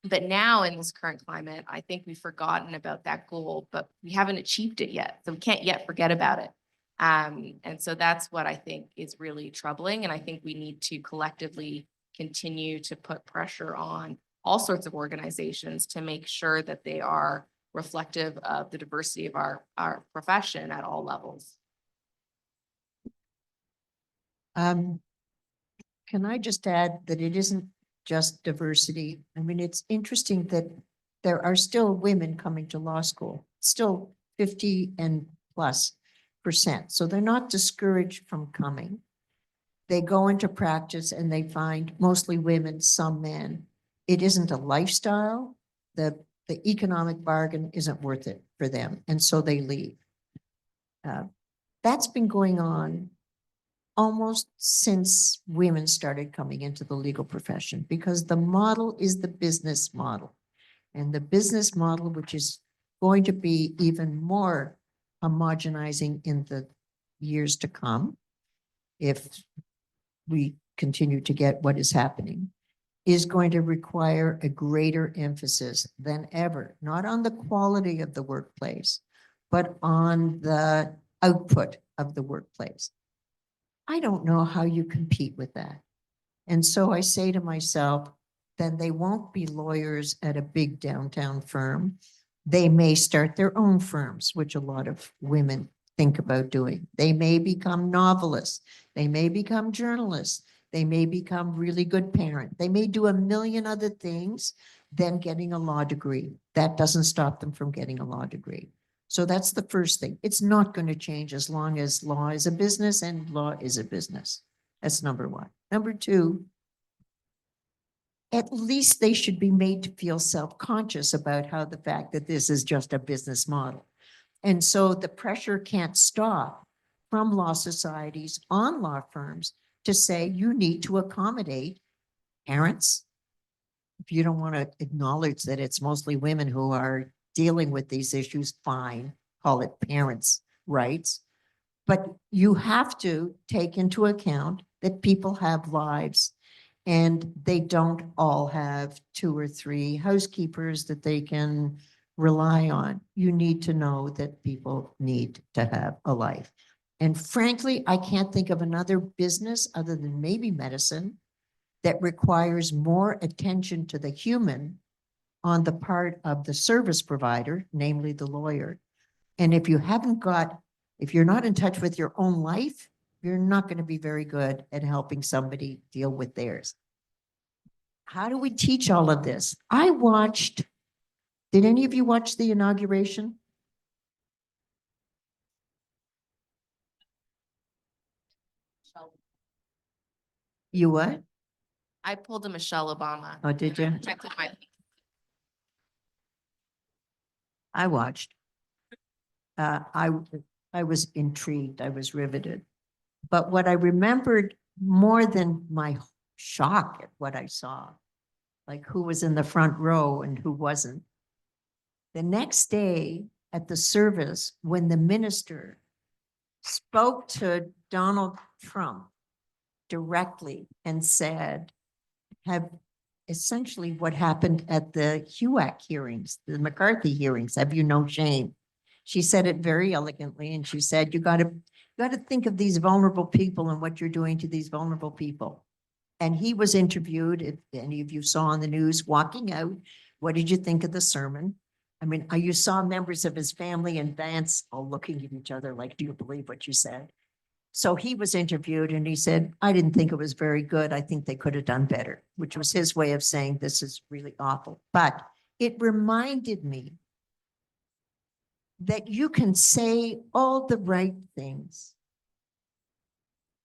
But now in this current climate, I think we've forgotten about that goal, but we haven't achieved it yet. So we can't yet forget about it. And so that's what I think is really troubling. And I think we need to collectively continue to put pressure on all sorts of organizations to make sure that they are reflective of the diversity of our profession at all levels. Can I just add that it isn't just diversity? I mean, it's interesting that there are still women coming to law school, still 50% and plus. So they're not discouraged from coming. They go into practice and they find mostly women, some men. It isn't a lifestyle. The economic bargain isn't worth it for them. And so they leave. That's been going on almost since women started coming into the legal profession, because the model is the business model. And the business model, which is going to be even more homogenizing in the years to come, if we continue to get what is happening, is going to require a greater emphasis than ever, not on the quality of the workplace, but on the output of the workplace. I don't know how you compete with that. And so I say to myself, then they won't be lawyers at a big downtown firm. They may start their own firms, which a lot of women think about doing. They may become novelists. They may become journalists. They may become really good parents. They may do a million other things than getting a law degree. That doesn't stop them from getting a law degree. So that's the first thing. It's not going to change as long as law is a business and law is a business. That's number one. Number two, at least they should be made to feel self-conscious about how the fact that this is just a business model. And so the pressure can't stop from law societies on law firms to say you need to accommodate parents. If you don't want to acknowledge that it's mostly women who are dealing with these issues, fine, call it parents' rights. But you have to take into account that people have lives and they don't all have 2 or 3 housekeepers that they can rely on. You need to know that people need to have a life. And frankly, I can't think of another business other than maybe medicine that requires more attention to the human on the part of the service provider, namely the lawyer. And if you're not in touch with your own life, you're not going to be very good at helping somebody deal with theirs. How do we teach all of this? Did any of you watch the inauguration? You what? I pulled a Michelle Obama. Oh, did you? Protected my- I watched. I was intrigued. I was riveted. But what I remembered more than my shock at what I saw, like who was in the front row and who wasn't. The next day at the service, when the minister spoke to Donald Trump directly and said, have essentially what happened at the HUAC hearings, the McCarthy hearings, have you no shame? She said it very elegantly, and she said, you got to think of these vulnerable people and what you're doing to these vulnerable people. And he was interviewed, if any of you saw on the news, walking out. What did you think of the sermon? I mean, you saw members of his family and Vance all looking at each other like, do you believe what you said? So he was interviewed and he said, I didn't think it was very good. I think they could have done better, which was his way of saying this is really awful. But it reminded me that you can say all the right things,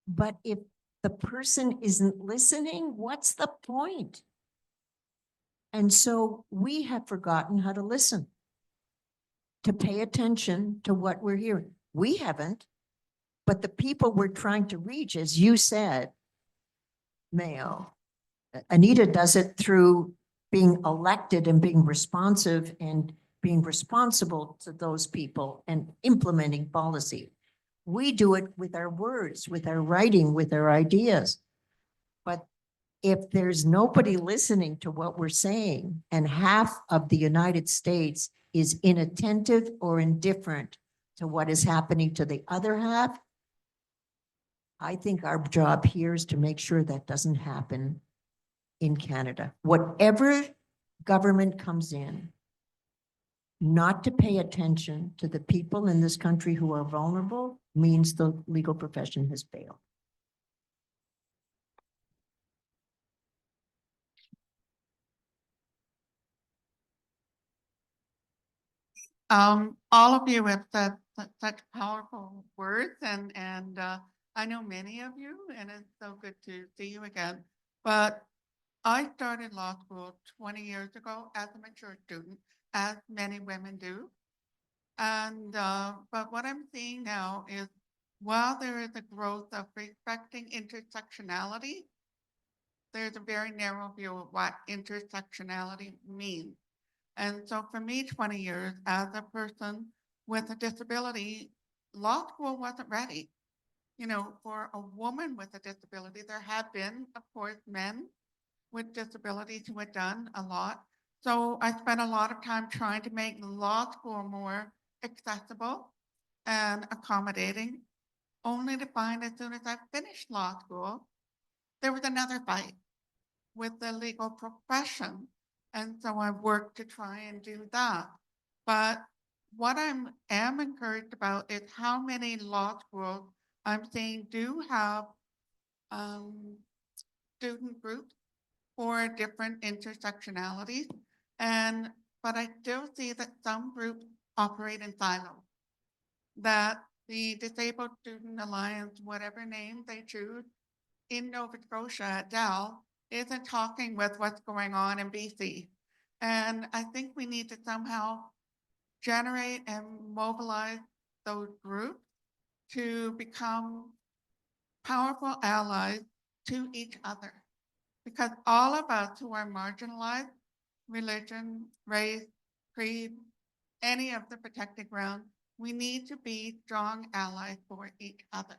but if the person isn't listening, what's the point? And so we have forgotten how to listen, to pay attention to what we're hearing. We haven't, but the people we're trying to reach, as you said, Mayo, Anita does it through being elected and being responsive and being responsible to those people and implementing policy. We do it with our words, with our writing, with our ideas. But if there's nobody listening to what we're saying and half of the United States is inattentive or indifferent to what is happening to the other half, I think our job here is to make sure that doesn't happen in Canada. Whatever government comes in, not to pay attention to the people in this country who are vulnerable means the legal profession has failed. All of you have said such powerful words and I know many of you and it's so good to see you again. But I started law school 20 years ago as a mature student, as many women do. And, but what I'm seeing now is while there is a growth of respecting intersectionality, there's a very narrow view of what intersectionality means. And so for me, 20 years as a person with a disability, law school wasn't ready. You know, for a woman with a disability, there have been, of course, men with disabilities who had done a lot. So I spent a lot of time trying to make law school more accessible and accommodating. only to find as soon as I finished law school, there was another fight with the legal profession. And so I worked to try and do that. But what am encouraged about is how many law schools I'm seeing do have student groups for different intersectionalities. But I still see that some groups operate in silos. That the Disabled Student Alliance, whatever name they choose, in Nova Scotia at Dell, isn't talking with what's going on in BC. And I think we need to somehow generate and mobilize those groups to become powerful allies to each other. Because all of us who are marginalized, religion, race, creed, any of the protected grounds, we need to be strong allies for each other.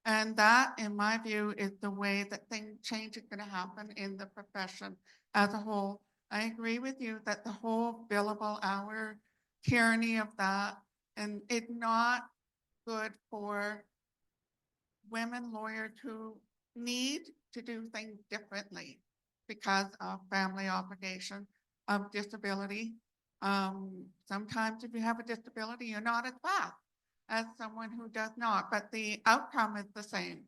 And that, in my view, is the way that change is going to happen in the profession as a whole. I agree with you that the whole billable hour tyranny of that, and it's not good for women lawyers who need to do things differently because of family obligation, of disability. Sometimes if you have a disability, you're not as fast as someone who does not, but the outcome is the same,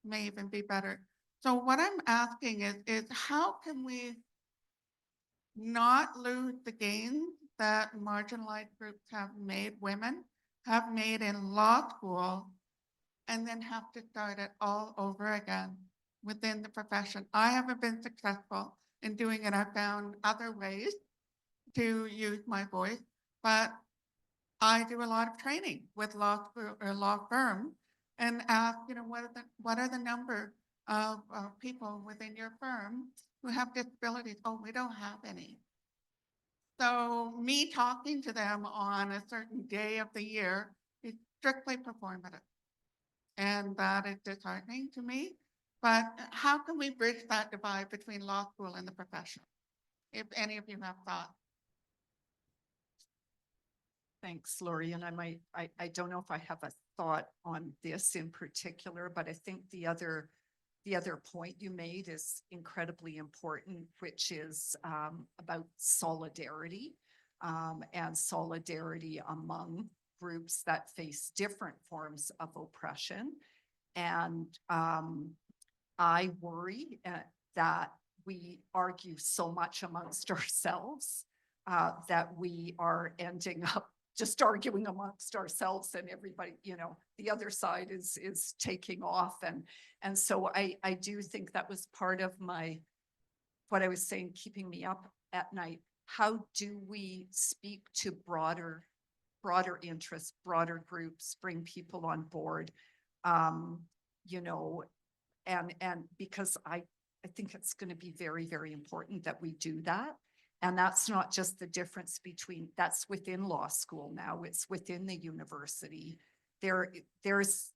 may even be better. So what I'm asking is how can we not lose the gains that marginalized groups have made, women have made in law school, and then have to start it all over again within the profession? I haven't been successful in doing it. I've found other ways to use my voice, but I do a lot of training with law school or law firms and ask, what are the number of people within your firm who have disabilities? Oh, we don't have any. So me talking to them on a certain day of the year is strictly performative. And that is disheartening to me. But how can we bridge that divide between law school and the profession? If any of you have thoughts. Thanks, Lori. And I don't know if I have a thought on this in particular, but I think the other point you made is incredibly important, which is about solidarity and solidarity among groups that face different forms of oppression. And I worry that we argue so much amongst ourselves that we are ending up just arguing amongst ourselves, and everybody, the other side is taking off. And so I do think that was part of what I was saying, keeping me up at night. How do we speak to broader interests, broader groups, bring people on board, and because I think it's going to be very, very important that we do that. And that's not just the difference that's within law school now, it's within the university. There's,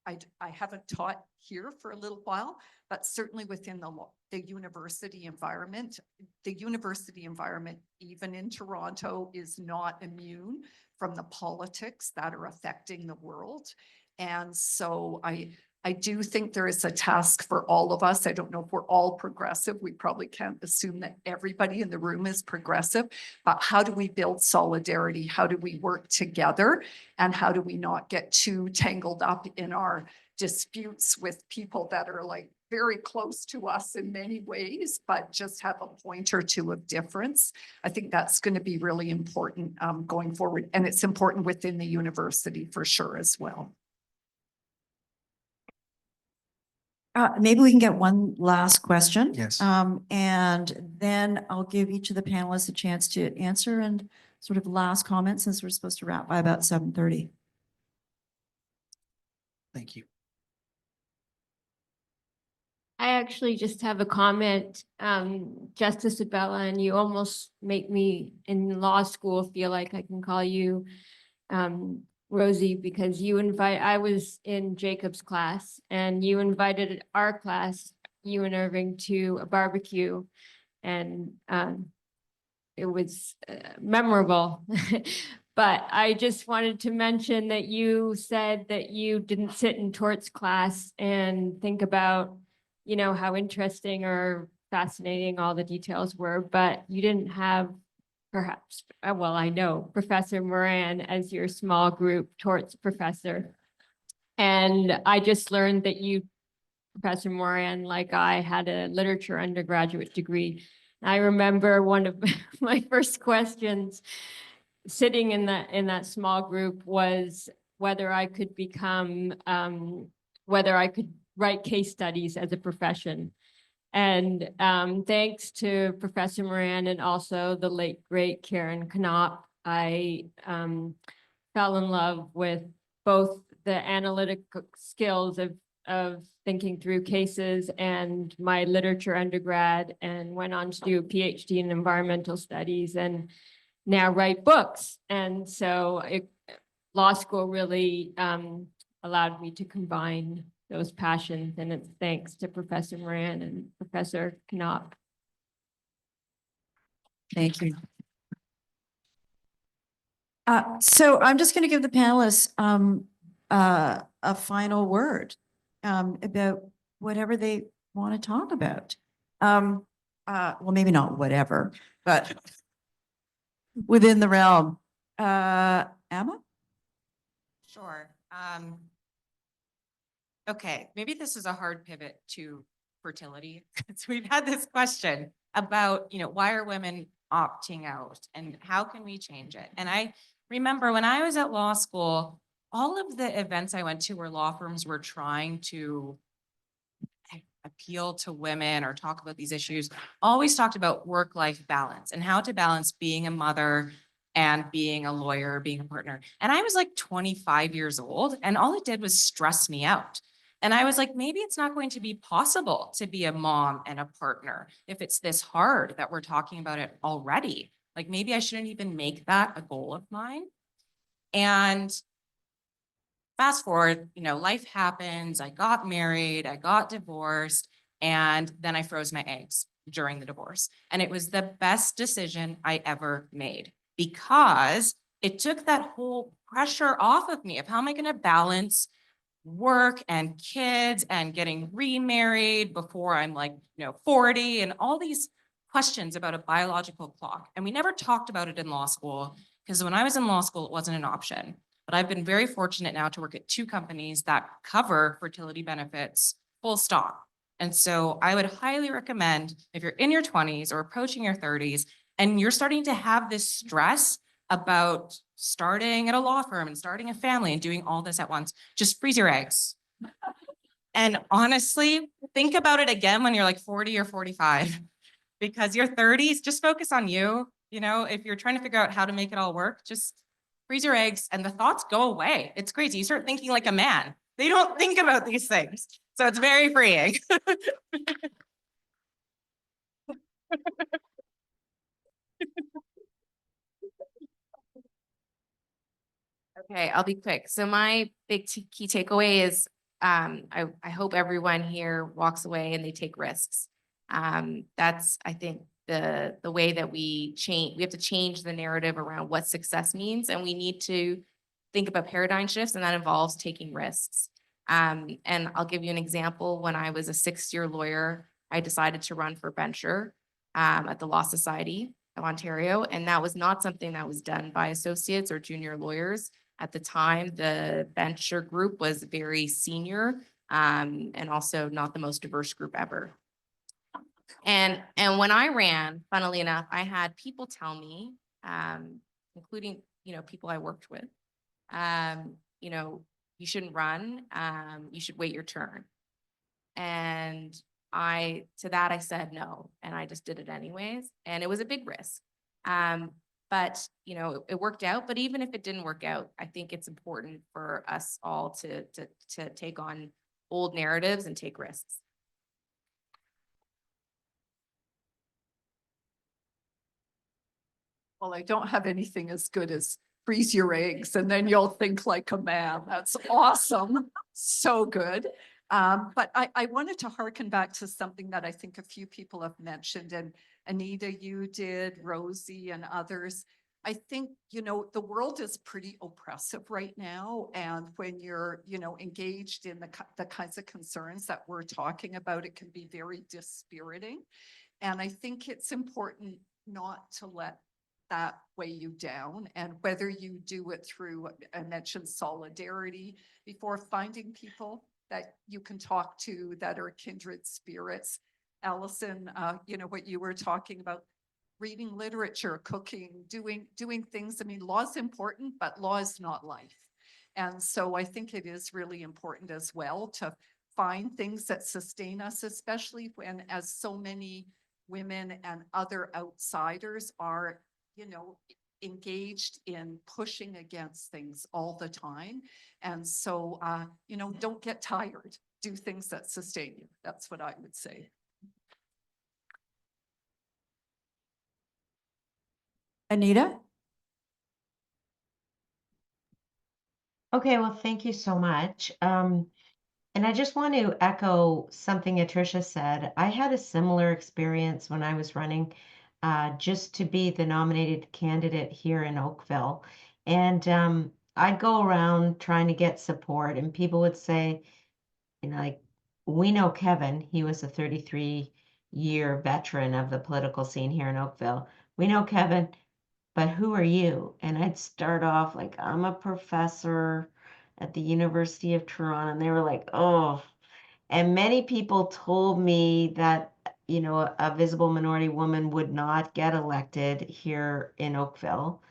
I haven't taught here for a little while, but certainly within the university environment, even in Toronto, is not immune from the politics that are affecting the world. And so I do think there is a task for all of us. I don't know if we're all progressive. We probably can't assume that everybody in the room is progressive, but how do we build solidarity? How do we work together? And how do we not get too tangled up in our disputes with people that are like very close to us in many ways, but just have a point or two of difference? I think that's going to be really important going forward. And it's important within the university for sure as well. Maybe we can get one last question. Yes. And then I'll give each of the panelists a chance to answer and sort of last comments, since we're supposed to wrap by about 7:30. Thank you. I actually just have a comment, Justice Abella, and you almost make me in law school feel like I can call you Rosie, because I was in Jacob's class and you invited our class, you and Irving, to a barbecue, and it was memorable. But I just wanted to mention that you said that you didn't sit in torts class and think about, you know, how interesting or fascinating all the details were, but you didn't have perhaps, well, I know Professor Moran as your small group torts professor. And I just learned that you, Professor Moran, like I, had a literature undergraduate degree. I remember one of my first questions sitting in that small group was whether I could become, whether I could write case studies as a profession. And thanks to Professor Moran and also the late great Karen Knopp, I fell in love with both the analytic skills of thinking through cases and my literature undergrad, and went on to do a PhD in environmental studies and now write books. And so law school really allowed me to combine those passions, and it's thanks to Professor Moran and Professor Knopp. Thank you. So I'm just going to give the panelists a final word about whatever they want to talk about. Well, maybe not whatever, but within the realm. Amma? Sure. Okay, maybe this is a hard pivot to fertility. So we've had this question about, you know, why are women opting out and how can we change it? And I remember when I was at law school, all of the events I went to where law firms were trying to appeal to women or talk about these issues, always talked about work-life balance and how to balance being a mother and being a lawyer, being a partner. And I was like 25 years old, and all it did was stress me out. And I was like, maybe it's not going to be possible to be a mom and a partner if it's this hard that we're talking about it already. Like maybe I shouldn't even make that a goal of mine. And fast forward, you know, life happens. I got married, I got divorced, and then I froze my eggs during the divorce. And it was the best decision I ever made because it took that whole pressure off of me of how am I going to balance work and kids and getting remarried before I'm like, 40 and all these questions about a biological clock. And we never talked about it in law school because when I was in law school, it wasn't an option. But I've been very fortunate now to work at 2 companies that cover fertility benefits, full stop. And so I would highly recommend if you're in your 20s or approaching your 30s and you're starting to have this stress about starting at a law firm and starting a family and doing all this at once, just freeze your eggs. And honestly, think about it again when you're like 40 or 45, because your 30s, just focus on you. You know, if you're trying to figure out how to make it all work, just freeze your eggs and the thoughts go away. It's crazy. You start thinking like a man. They don't think about these things. So it's very freeing. Okay, I'll be quick. So my big key takeaway is I hope everyone here walks away and they take risks. That's, I think, the way that we have to change the narrative around what success means, and we need to think about paradigm shifts, and that involves taking risks. And I'll give you an example. When I was a 6-year lawyer, I decided to run for bencher at the Law Society of Ontario, and that was not something that was done by associates or junior lawyers. At the time, the bencher group was very senior and also not the most diverse group ever. And when I ran, funnily enough, I had people tell me, including, people I worked with, you shouldn't run, you should wait your turn. And to that I said no, and I just did it anyways. And it was a big risk. But, it worked out. But even if it didn't work out, I think it's important for us all to take on old narratives and take risks. Well, I don't have anything as good as freeze your eggs and then you'll think like a man. That's awesome. So good. But I wanted to hearken back to something that I think a few people have mentioned, and Anita, you did, Rosie and others. I think, the world is pretty oppressive right now. And when you're, engaged in the kinds of concerns that we're talking about, it can be very dispiriting. And I think it's important not to let that weigh you down. And whether you do it through, I mentioned solidarity before, finding people that you can talk to that are kindred spirits. Allison, what you were talking about, reading literature, cooking, doing things. I mean, law is important, but law is not life. And so I think it is really important as well to find things that sustain us, especially when, as so many women and other outsiders are, engaged in pushing against things all the time. And so, don't get tired. Do things that sustain you. That's what I would say. Anita? Okay, well, thank you so much. And I just want to echo something Atrisha said. I had a similar experience when I was running just to be the nominated candidate here in Oakville. And I'd go around trying to get support, and people would say, like, we know Kevin. He was a 33-year veteran of the political scene here in Oakville. We know Kevin, but who are you? And I'd start off like, I'm a professor at the University of Toronto. And they were like, oh. And many people told me that, a visible minority woman would not get elected here in Oakville.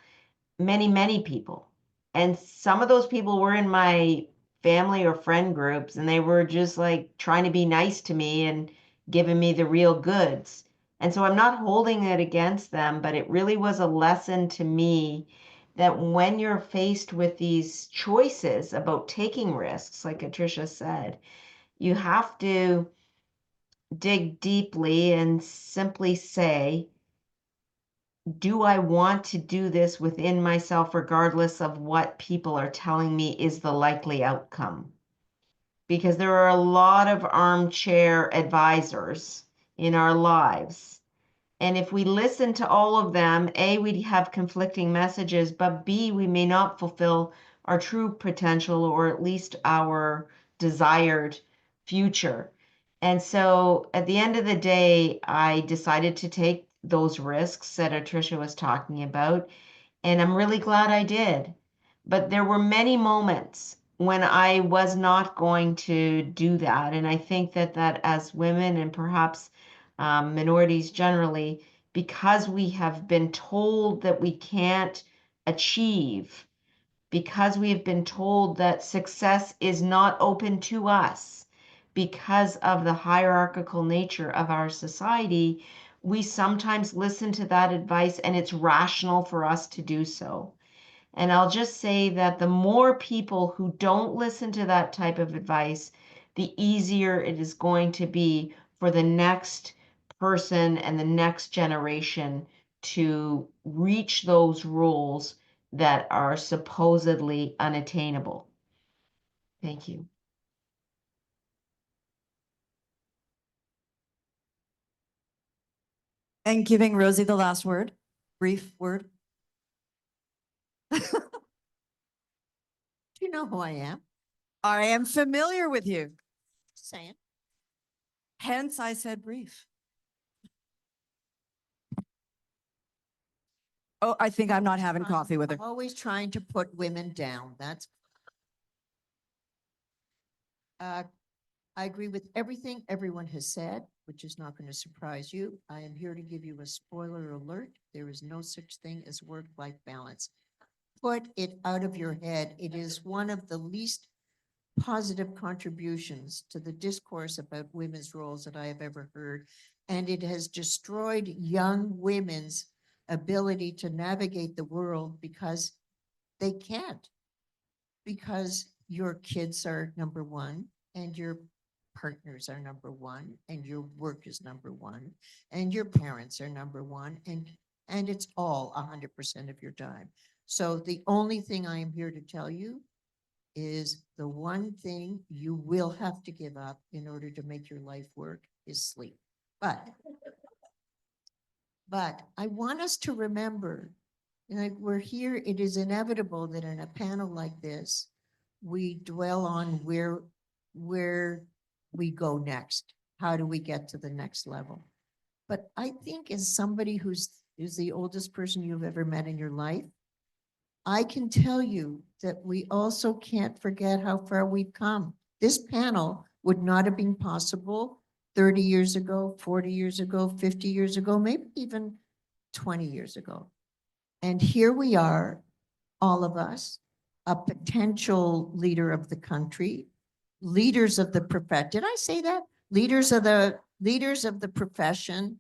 Many, many people. And some of those people were in my family or friend groups, and they were just like trying to be nice to me and giving me the real goods. And so I'm not holding it against them, but it really was a lesson to me that when you're faced with these choices about taking risks, like Atrisha said, you have to dig deeply and simply say, do I want to do this within myself, regardless of what people are telling me is the likely outcome? Because there are a lot of armchair advisors in our lives. And if we listen to all of them, A, we have conflicting messages, but B, we may not fulfill our true potential or at least our desired future. And so at the end of the day, I decided to take those risks that Atrisha was talking about, and I'm really glad I did. But there were many moments when I was not going to do that. And I think that as women and perhaps minorities generally, because we have been told that we can't achieve, because we have been told that success is not open to us, because of the hierarchical nature of our society, we sometimes listen to that advice and it's rational for us to do so. And I'll just say that the more people who don't listen to that type of advice, the easier it is going to be for the next person and the next generation to reach those rules that are supposedly unattainable. Thank you. And giving Rosie the last word, brief word. Do you know who I am? I am familiar with you. Saying. Hence, I said brief. Oh, I think I'm not having coffee with her. I'm always trying to put women down. That's. I agree with everything everyone has said, which is not going to surprise you. I am here to give you a spoiler alert. There is no such thing as work-life balance. Put it out of your head. It is one of the least positive contributions to the discourse about women's roles that I have ever heard. And it has destroyed young women's ability to navigate the world because they can't. Because your kids are number one, and your partners are number one, and your work is number one, and your parents are number one, and it's all 100% of your time. So the only thing I am here to tell you is the one thing you will have to give up in order to make your life work is sleep. But I want us to remember Like, we're here, it is inevitable that in a panel like this, we dwell on where we go next. How do we get to the next level? But I think as somebody who's the oldest person you've ever met in your life, I can tell you that we also can't forget how far we've come. This panel would not have been possible 30 years ago, 40 years ago, 50 years ago, maybe even 20 years ago. And here we are, all of us, a potential leader of the country, leaders of the profession. Did I say that? Leaders of the profession,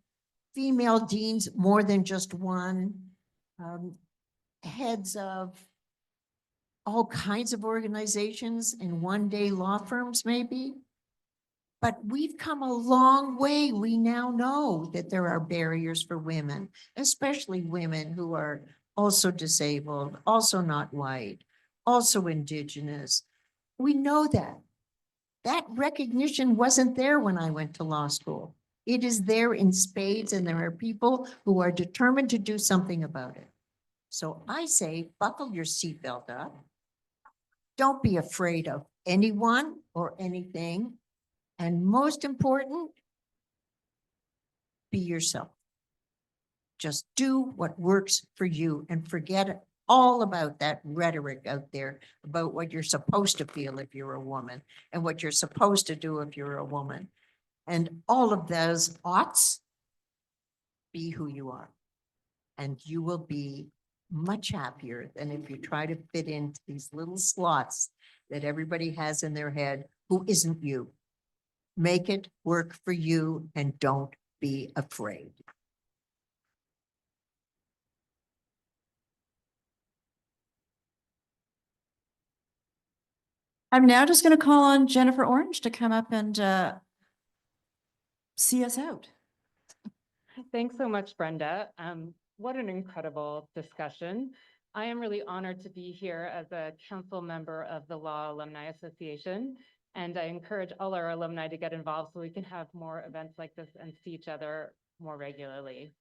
female deans, more than just one, heads of all kinds of organizations and one-day law firms, maybe. But we've come a long way. We now know that there are barriers for women, especially women who are also disabled, also not white, also indigenous. We know that. That recognition wasn't there when I went to law school. It is there in spades, and there are people who are determined to do something about it. So I say, buckle your seatbelt up. Don't be afraid of anyone or anything. And most important, be yourself. Just do what works for you and forget all about that rhetoric out there about what you're supposed to feel if you're a woman and what you're supposed to do if you're a woman. And all of those oughts, be who you are. And you will be much happier than if you try to fit into these little slots that everybody has in their head who isn't you. Make it work for you and don't be afraid. I'm now just going to call on Jennifer Orange to come up and see us out. Thanks so much, Brenda. What an incredible discussion. I am really honored to be here as a council member of the Law Alumni Association, and I encourage all our alumni to get involved so we can have more events like this and see each other more regularly.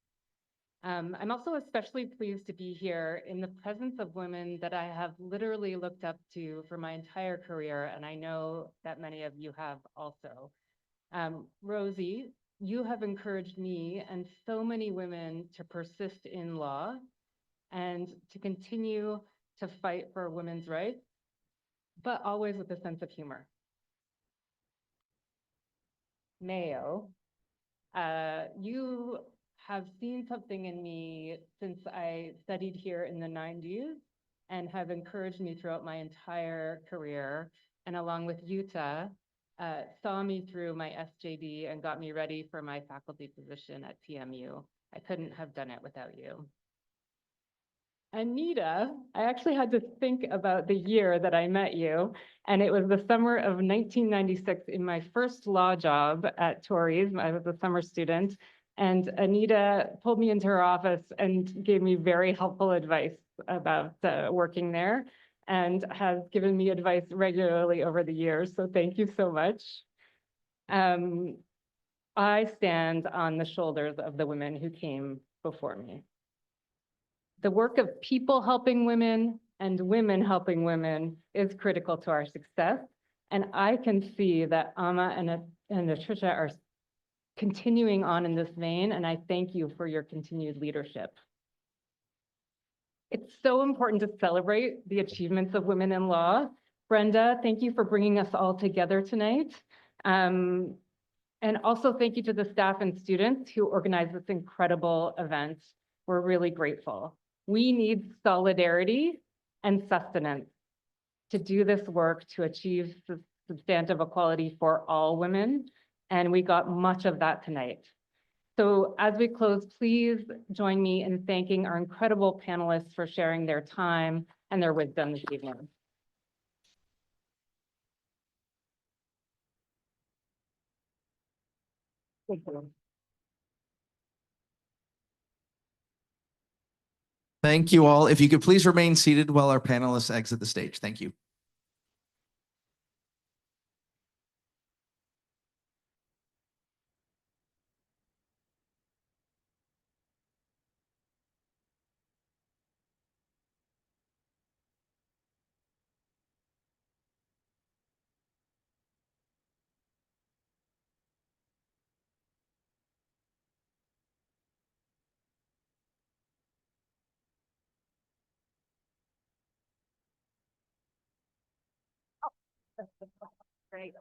I'm also especially pleased to be here in the presence of women that I have literally looked up to for my entire career, and I know that many of you have also. Rosie, you have encouraged me and so many women to persist in law and to continue to fight for women's rights, but always with a sense of humor. Mayo, you have seen something in me since I studied here in the 90s and have encouraged me throughout my entire career. And along with Utah, saw me through my SJD and got me ready for my faculty position at TMU. I couldn't have done it without you. Anita, I actually had to think about the year that I met you, and it was the summer of 1996 in my first law job at Torrey's. I was a summer student, and Anita pulled me into her office and gave me very helpful advice about working there, and has given me advice regularly over the years, so thank you so much. I stand on the shoulders of the women who came before me. The work of people helping women and women helping women is critical to our success. And I can see that Amma and Atrisha are continuing on in this vein, and I thank you for your continued leadership. It's so important to celebrate the achievements of women in law. Brenda, thank you for bringing us all together tonight. And also thank you to the staff and students who organized this incredible event. We're really grateful. We need solidarity and sustenance to do this work to achieve substantive equality for all women, and we got much of that tonight. So as we close, please join me in thanking our incredible panelists for sharing their time and their wisdom this evening. Thank you. Thank you all. If you could please remain seated while our panelists exit the stage. Thank you. Great.